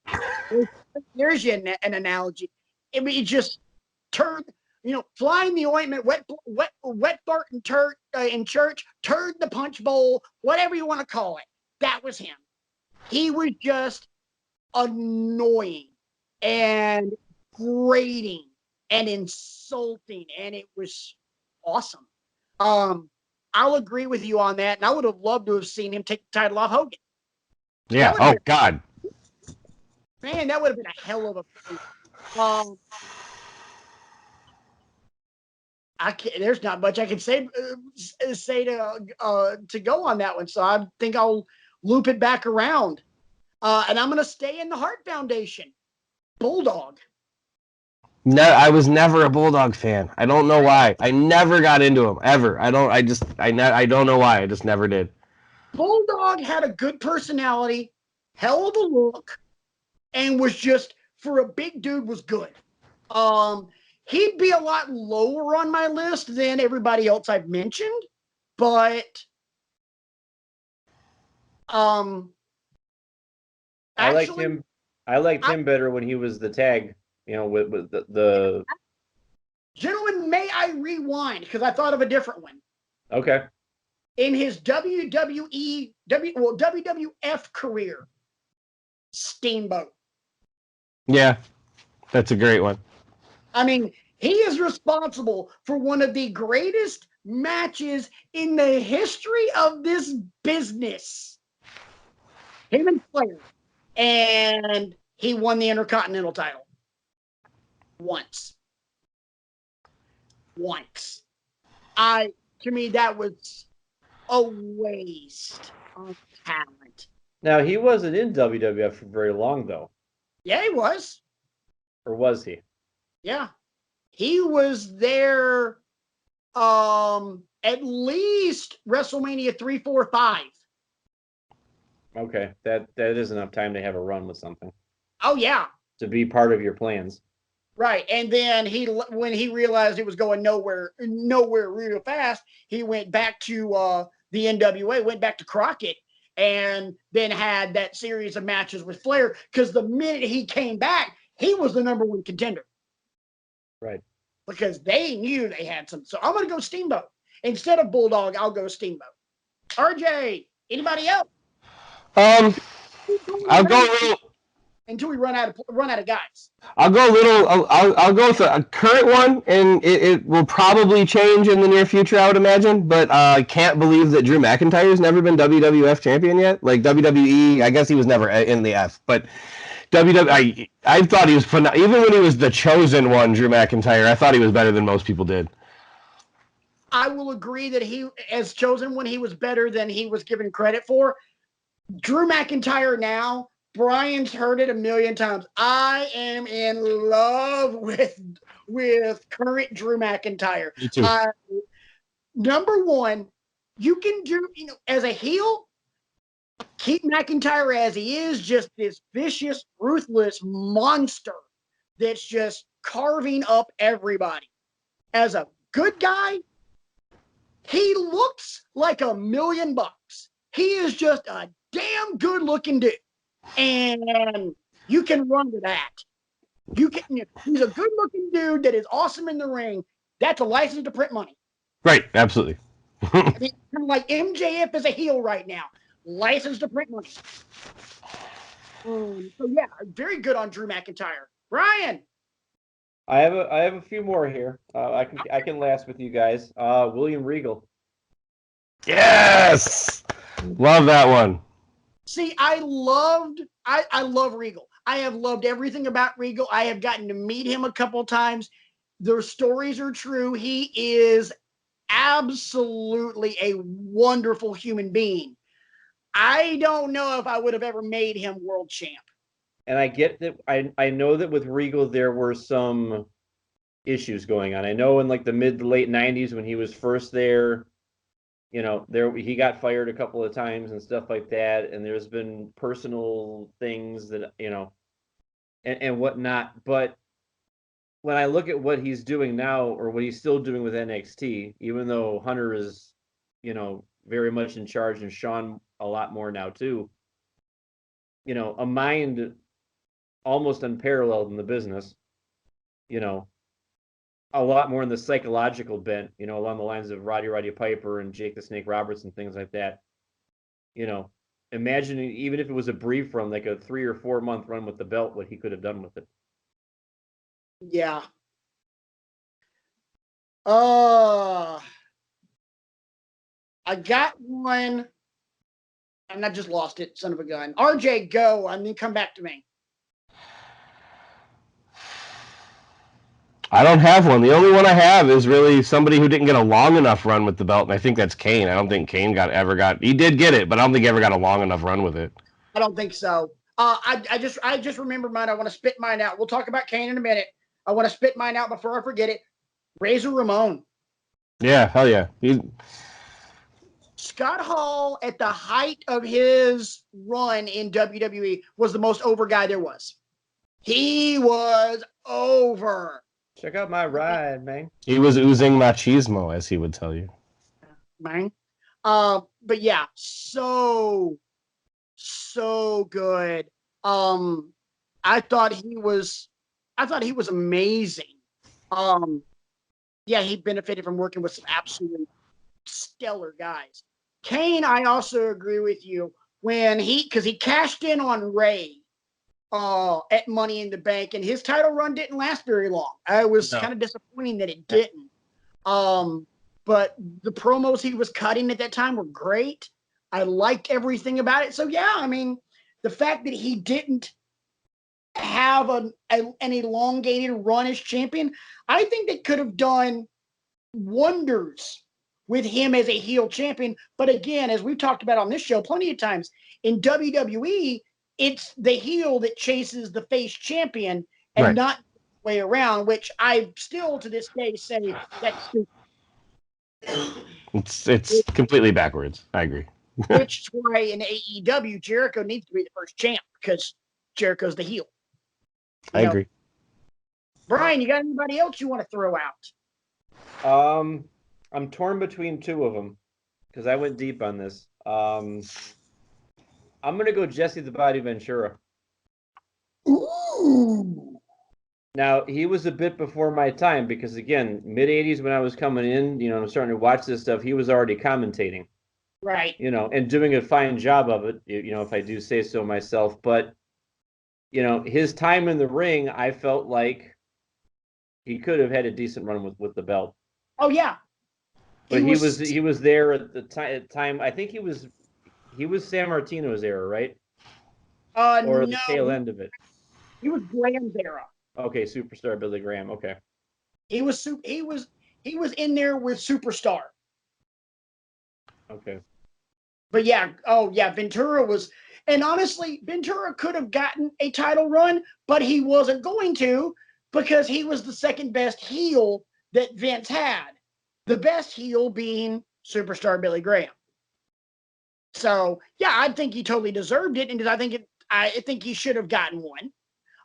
There's you an analogy. I mean, he just turned, fly in the ointment, wet fart in church, turd the punch bowl, whatever you want to call it. That was him. He was just annoying and grating and insulting, and it was awesome. I'll agree with you on that, and I would have loved to have seen him take the title off Hogan. Yeah. Oh God. Man, that would have been a hell of a thing. There's not much I can say to go on that one, so I think I'll loop it back around. And I'm going to stay in the Hart Foundation. Bulldog. No, I was never a Bulldog fan. I don't know why. I never got into him ever. I don't know why. I just never did. Bulldog had a good personality, hell of a look, and was just, for a big dude, was good. He'd be a lot lower on my list than everybody else I've mentioned, but I liked him better when he was the tag, with the Gentlemen, may I rewind because I thought of a different one. Okay. In his WWF career, Steamboat. Yeah, that's a great one. I mean, he is responsible for one of the greatest matches in the history of this business. Him and Flair. And he won the Intercontinental title. Once. To me, that was a waste of talent. Now, he wasn't in WWF for very long, though. Yeah, he was. Or was he? Yeah. He was there at least WrestleMania 3, 4, 5. Okay. That is enough time to have a run with something. Oh, yeah. To be part of your plans. Right. And then when he realized it was going nowhere real fast, he went back to the NWA, went back to Crockett, and then had that series of matches with Flair, because the minute he came back, he was the number one contender. Right. Because they knew they had some. So I'm going to go Steamboat. Instead of Bulldog, I'll go Steamboat. RJ, anybody else? I'll go a little. Until we run out of guys. I'll go a little. I'll go with a current one, and it will probably change in the near future, I would imagine. But I can't believe that Drew McIntyre's never been WWF champion yet. Like WWE, I guess he was never in the F, but WWE. I thought he was phenomenal. Even when he was the chosen one, Drew McIntyre, I thought he was better than most people did. I will agree that he, as chosen one, he was better than he was given credit for. Drew McIntyre now. Brian's heard it a million times. I am in love with current Drew McIntyre. Me too. Number one, you can do, as a heel, keep McIntyre as he is, just this vicious, ruthless monster that's just carving up everybody. As a good guy, he looks like $1 million. He is just a damn good looking dude. And you can run with that. He's a good-looking dude that is awesome in the ring. That's a license to print money. Right, absolutely. I mean, kind of like MJF is a heel right now. License to print money. So yeah, very good on Drew McIntyre. Brian. I have a few more here. I can last with you guys. William Regal. Yes, love that one. See, I love Regal. I have loved everything about Regal. I have gotten to meet him a couple of times. Their stories are true. He is absolutely a wonderful human being. I don't know if I would have ever made him world champ. And I get that. I know that with Regal there were some issues going on. I know in like the mid to late '90s when he was first there, there he got fired a couple of times and stuff like that. And there's been personal things that and whatnot. But when I look at what he's doing now, or what he's still doing with NXT, even though Hunter is, very much in charge, and Sean a lot more now too. A mind almost unparalleled in the business. A lot more in the psychological bent, along the lines of Roddy Piper and Jake the Snake Roberts and things like that. Imagining, even if it was a brief run, like a 3 or 4 month run with the belt, what he could have done with it. Yeah. I got one, and I just lost it, son of a gun. RJ, go, and then come back to me. I don't have one. The only one I have is really somebody who didn't get a long enough run with the belt, and I think that's Kane. I don't think Kane ever got. He did get it, but I don't think he ever got a long enough run with it. I don't think so. I just remembered mine. I want to spit mine out. We'll talk about Kane in a minute. I want to spit mine out before I forget it. Razor Ramon. Yeah, hell yeah. Scott Hall, at the height of his run in WWE, was the most over guy there was. He was over. Check out my ride, man. He was oozing machismo, as he would tell you. Man. But yeah, so good. I thought he was amazing. Yeah, he benefited from working with some absolutely stellar guys. Kane, I also agree with you because he cashed in on Ray at Money in the Bank, and his title run didn't last very long. I was kind of disappointing that it didn't. But the promos he was cutting at that time were great. I liked everything about it. So yeah, I mean, the fact that he didn't have an elongated run as champion, I think they could have done wonders with him as a heel champion. But again, as we've talked about on this show plenty of times, in WWE, it's the heel that chases the face champion and not the way around, which I still to this day say that's stupid. It's completely backwards. I agree. Which is why in AEW, Jericho needs to be the first champ because Jericho's the heel. I agree. Brian, you got anybody else you want to throw out? I'm torn between two of them because I went deep on this. I'm gonna go Jesse the Body Ventura. Ooh. Now he was a bit before my time because again, mid '80s when I was coming in, starting to watch this stuff, he was already commentating. Right. And doing a fine job of it, if I do say so myself. But, his time in the ring, I felt like he could have had a decent run with the belt. Oh yeah. But he was there at the time. I think he was San Martino's era, right? Or the tail end of it. He was Graham's era. Okay, Superstar Billy Graham. Okay. He was in there with Superstar. Okay. But yeah, Ventura was, and honestly, Ventura could have gotten a title run, but he wasn't going to because he was the second best heel that Vince had. The best heel being Superstar Billy Graham. So yeah, I think he totally deserved it, and I think he should have gotten one.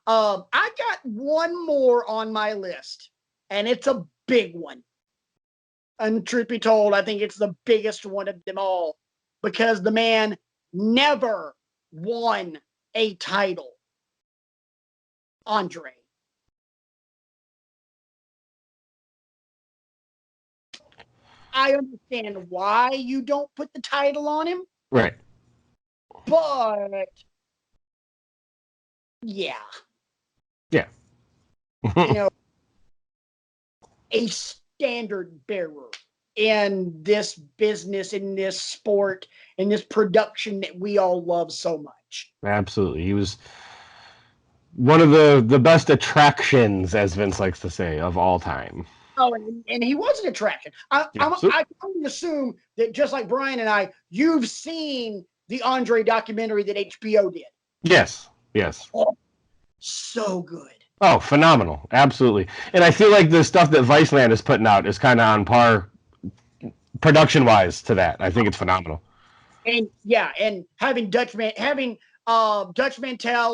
I got one more on my list, and it's a big one. And truth be told, I think it's the biggest one of them all because the man never won a title. Andre. I understand why you don't put the title on him. Right. But yeah. Yeah. A standard bearer in this business, in this sport, in this production that we all love so much. Absolutely. He was one of the best attractions, as Vince likes to say, of all time. Oh, and he was an attraction. I can only assume that just like Brian and I, you've seen the Andre documentary that HBO did. Yes. Yes. Oh, so good. Oh, phenomenal. Absolutely. And I feel like the stuff that Viceland is putting out is kind of on par production-wise to that. I think it's phenomenal. And yeah, and having Dutch Mantel,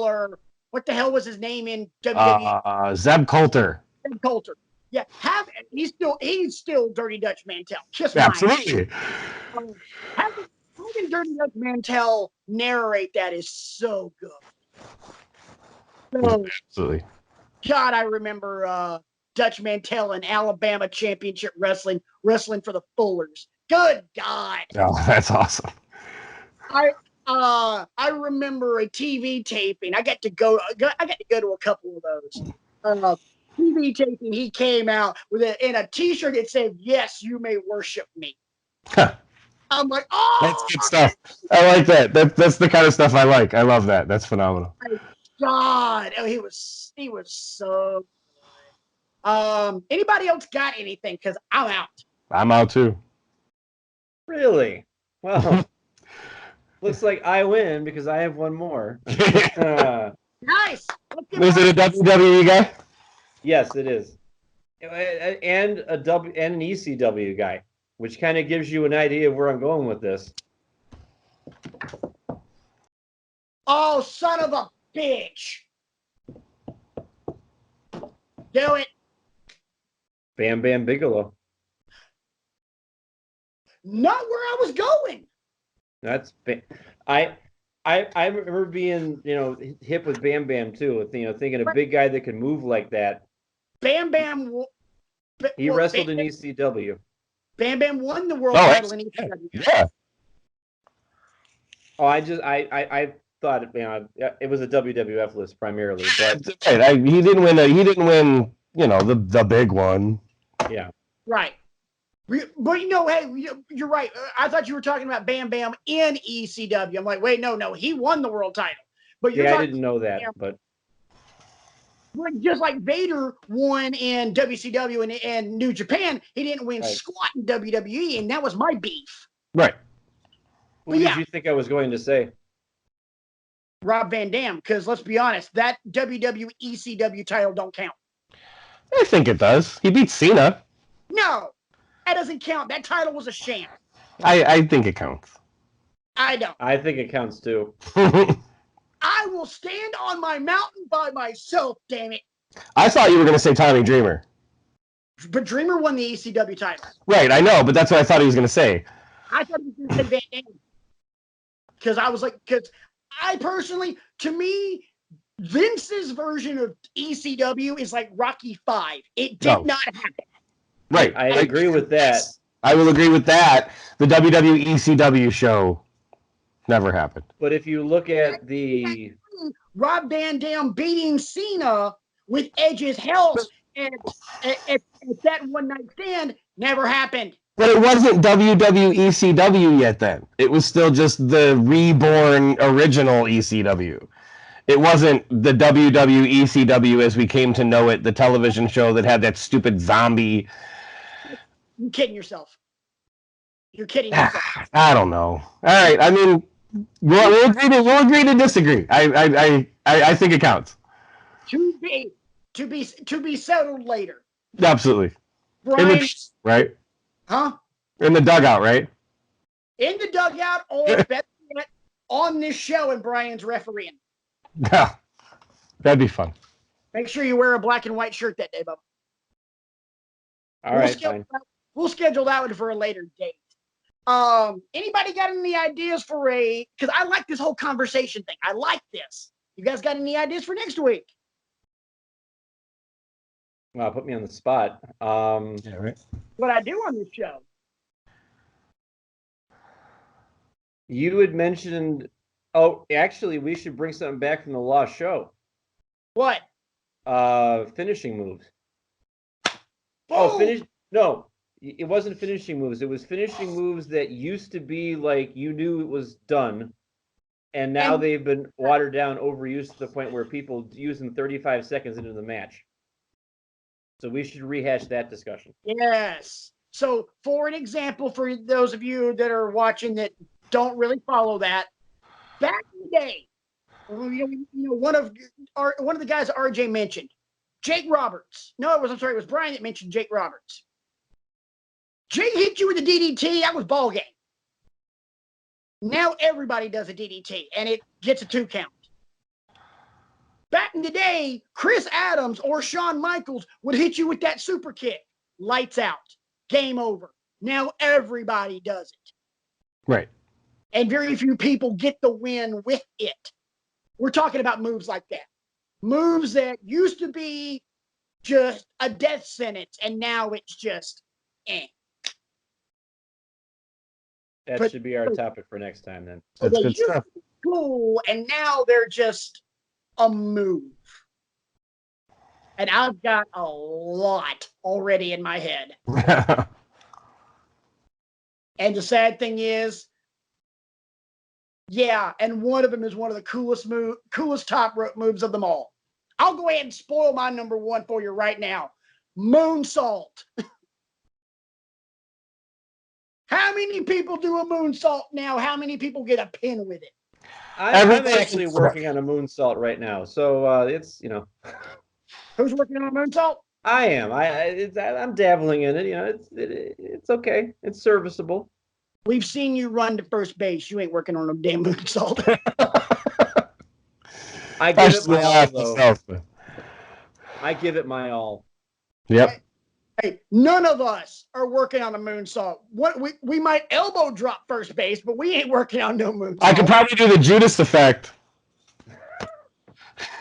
or what the hell was his name in WWE? Zeb Coulter. Zeb Coulter. Yeah, he's still Dirty Dutch Mantel. Absolutely. Having Dirty Dutch Mantel narrate that is so good. So, absolutely. God, I remember Dutch Mantel in Alabama Championship Wrestling for the Fullers. Good God. Oh, that's awesome. I remember a TV taping. I got to go to a couple of those. TV taping. He came out in a T-shirt that said, "Yes, you may worship me." Huh. I'm like, oh, that's good stuff. I like that. That's the kind of stuff I like. I love that. That's phenomenal. God, he was so good. Anybody else got anything? Because I'm out. I'm out too. Really? Well, looks like I win because I have one more. Nice. Is it a WWE guy? Yes, it is, and an ECW guy, which kind of gives you an idea of where I'm going with this. Oh, son of a bitch! Do it. Bam Bam Bigelow. Not where I was going. That's I remember being hip with Bam Bam too. Thinking a big guy that can move like that. Bam Bam. He wrestled in ECW. Bam Bam won the world title in ECW. Yeah. Oh, I thought it was a WWF list primarily, but he didn't win. He didn't win. The big one. Yeah. Right. But hey, you're right. I thought you were talking about Bam Bam in ECW. I'm like, wait, no, he won the world title. But I didn't know that. But just like Vader won in WCW and New Japan, he didn't win squat in WWE, and that was my beef. Right. What did you think I was going to say? Rob Van Dam, because let's be honest, that WWE ECW title don't count. I think it does. He beat Cena. No, that doesn't count. That title was a sham. I think it counts. I don't. I think it counts too. I will stand on my mountain by myself, damn it. I thought you were going to say Tommy Dreamer. But Dreamer won the ECW title. Right, I know, but that's what I thought he was going to say. I thought he was going to say Van Dam. Because I personally, to me, Vince's version of ECW is like Rocky V. It did not happen. Right. I agree with that. I will agree with that. The WWE ECW show never happened. But if you look at the Rob Van Dam beating Cena with Edge's help at that one night stand never happened. But it wasn't WWE ECW yet then. It was still just the reborn original ECW. It wasn't the WWE ECW as we came to know it, the television show that had that stupid zombie. You're kidding yourself. You're kidding yourself. I don't know. All right. I mean, we'll agree to disagree. I think it counts. To be settled later. Absolutely. Brian, right? Huh? In the dugout, right? In the dugout, or better yet, on this show, and Brian's refereeing. Yeah, that'd be fun. Make sure you wear a black and white shirt that day, Bubba. All right, fine. We'll schedule that one for a later date. Anybody got any ideas for because I like this whole conversation thing. I like this. You guys got any ideas for next week? Well, put me on the spot. Yeah, right. What I do on this show. You had mentioned, actually, we should bring something back from the Lost Show. What? Finishing moves. Oh, No. It wasn't finishing moves. It was finishing moves that used to be like you knew it was done, and now And- they've been watered down, overused to the point where people use them 35 seconds into the match. So we should rehash that discussion. Yes. So, for an example, for those of you that are watching that don't really follow that, back in the day, one of the guys RJ mentioned, Jake Roberts. No, it was Brian that mentioned Jake Roberts. Jake hit you with a DDT. That was ball game. Now everybody does a DDT, and it gets a 2 count. Back in the day, Chris Adams or Shawn Michaels would hit you with that super kick. Lights out. Game over. Now everybody does it. Right. And very few people get the win with it. We're talking about moves like that. Moves that used to be just a death sentence, and now it's just eh. That should be our topic for next time then. That's They good used stuff. to be cool, and now they're just a move. And I've got a lot already in my head. And the sad thing is, yeah, and one of them is one of the coolest top rope moves of them all. I'll go ahead and spoil my number one for you right now. Moonsault. How many people do a moonsault now? How many people get a pin with it? I'm actually working on a moonsault right now, so it's Who's working on a moonsault? I am. I'm dabbling in it. It's okay. It's serviceable. We've seen you run to first base. You ain't working on a damn moonsault. I give it my all, though. I give it my all. Yep. Hey, none of us are working on a moonsault. What we might elbow drop first base, but we ain't working on no moonsault. I could probably do the Judas effect.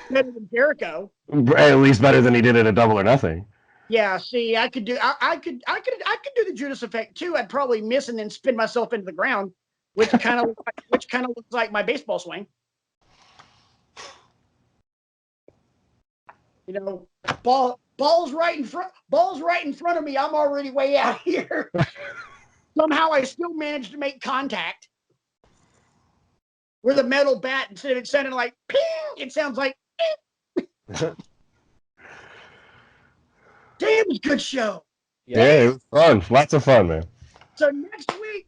Better than Jericho. At least better than he did it at Double or Nothing. Yeah, see, I could do do the Judas effect too. I'd probably miss and then spin myself into the ground, which kind of looks like my baseball swing. Ball's right in front of me. I'm already way out here. Somehow I still managed to make contact with a metal bat instead of it sounding like ping, it sounds like ping. Damn, it was a good show. Yeah, it was fun. Lots of fun, man. So next week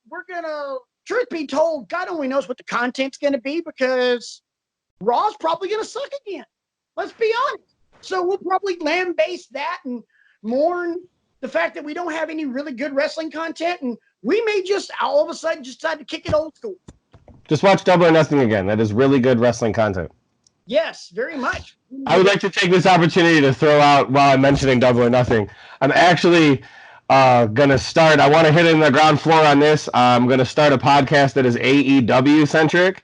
we're gonna, truth be told, God only knows what the content's gonna be because Raw's probably gonna suck again. Let's be honest. So we'll probably lambaste that and mourn the fact that we don't have any really good wrestling content, and we may just all of a sudden just decide to kick it old school. Just watch Double or Nothing again. That is really good wrestling content. Yes, very much. I would like to take this opportunity to throw out, while I'm mentioning Double or Nothing, I'm actually going to start, I want to hit in the ground floor on this. I'm going to start a podcast that is AEW centric.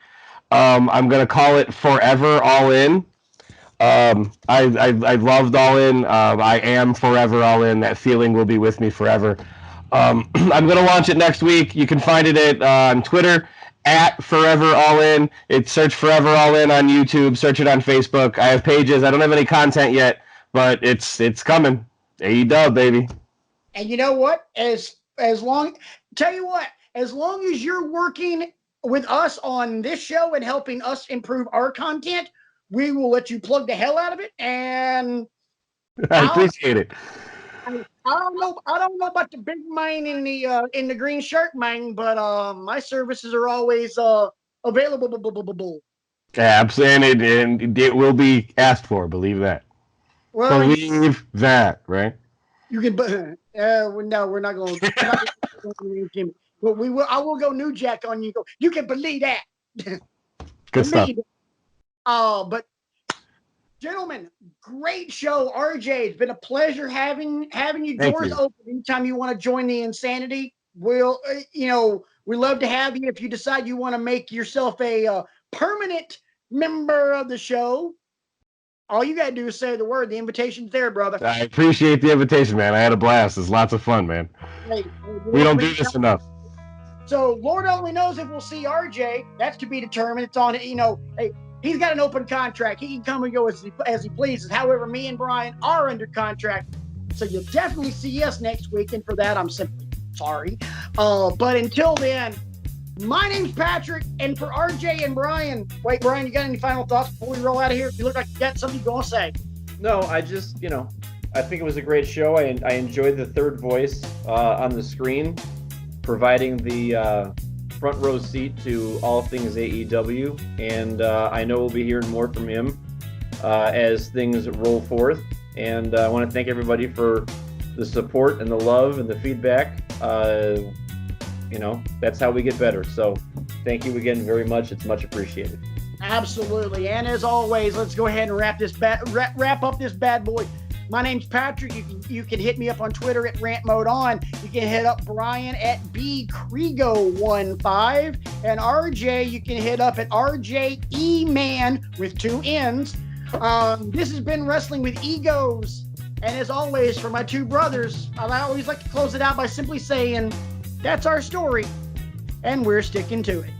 I'm going to call it Forever All In. I loved All In. I am forever all in. That feeling will be with me forever. I'm going to launch it next week. You can find it on Twitter at Forever All In. It's search Forever All In on YouTube. Search it on Facebook. I have pages. I don't have any content yet, but it's coming. AEW, baby. And you know what? As long as you're working with us on this show and helping us improve our content, we will let you plug the hell out of it. And I appreciate it. I don't know about the big man in the green shirt man, but my services are always available. Absolutely, and it will be asked for. Believe that. Well, believe that, right? You can. No, we're not going. But we will. I will go New Jack on you. You can believe that. Good stuff. But gentlemen, great show. RJ, it's been a pleasure having you. Doors open anytime you want to join the insanity. We'll, we love to have you. If you decide you want to make yourself a permanent member of the show, all you gotta do is say the word. The invitation's there, brother. I appreciate the invitation, man. I had a blast. It's lots of fun, man. Hey, we don't do this enough. So Lord only knows if we'll see RJ. That's to be determined. It's on. Hey, he's got an open contract. He can come and go as he pleases. However, me and Brian are under contract. So you'll definitely see us next week. And for that, I'm simply sorry. But until then, my name's Patrick. And for RJ and Brian, wait, Brian, you got any final thoughts before we roll out of here? You look like you got something you're going to say. No, I just, I think it was a great show. I enjoyed the third voice on the screen, providing the front row seat to all things AEW. And I know we'll be hearing more from him as things roll forth. And I want to thank everybody for the support and the love and the feedback. That's how we get better. So thank you again very much. It's much appreciated. Absolutely. And as always, let's go ahead and wrap up this bad boy. My name's Patrick. You can hit me up on Twitter at RantModeOn. You can hit up Brian at bkrego15. And RJ, you can hit up at RJEman with 2 N's. This has been Wrestling with Egos. And as always, for my 2 brothers, I always like to close it out by simply saying, that's our story, and we're sticking to it.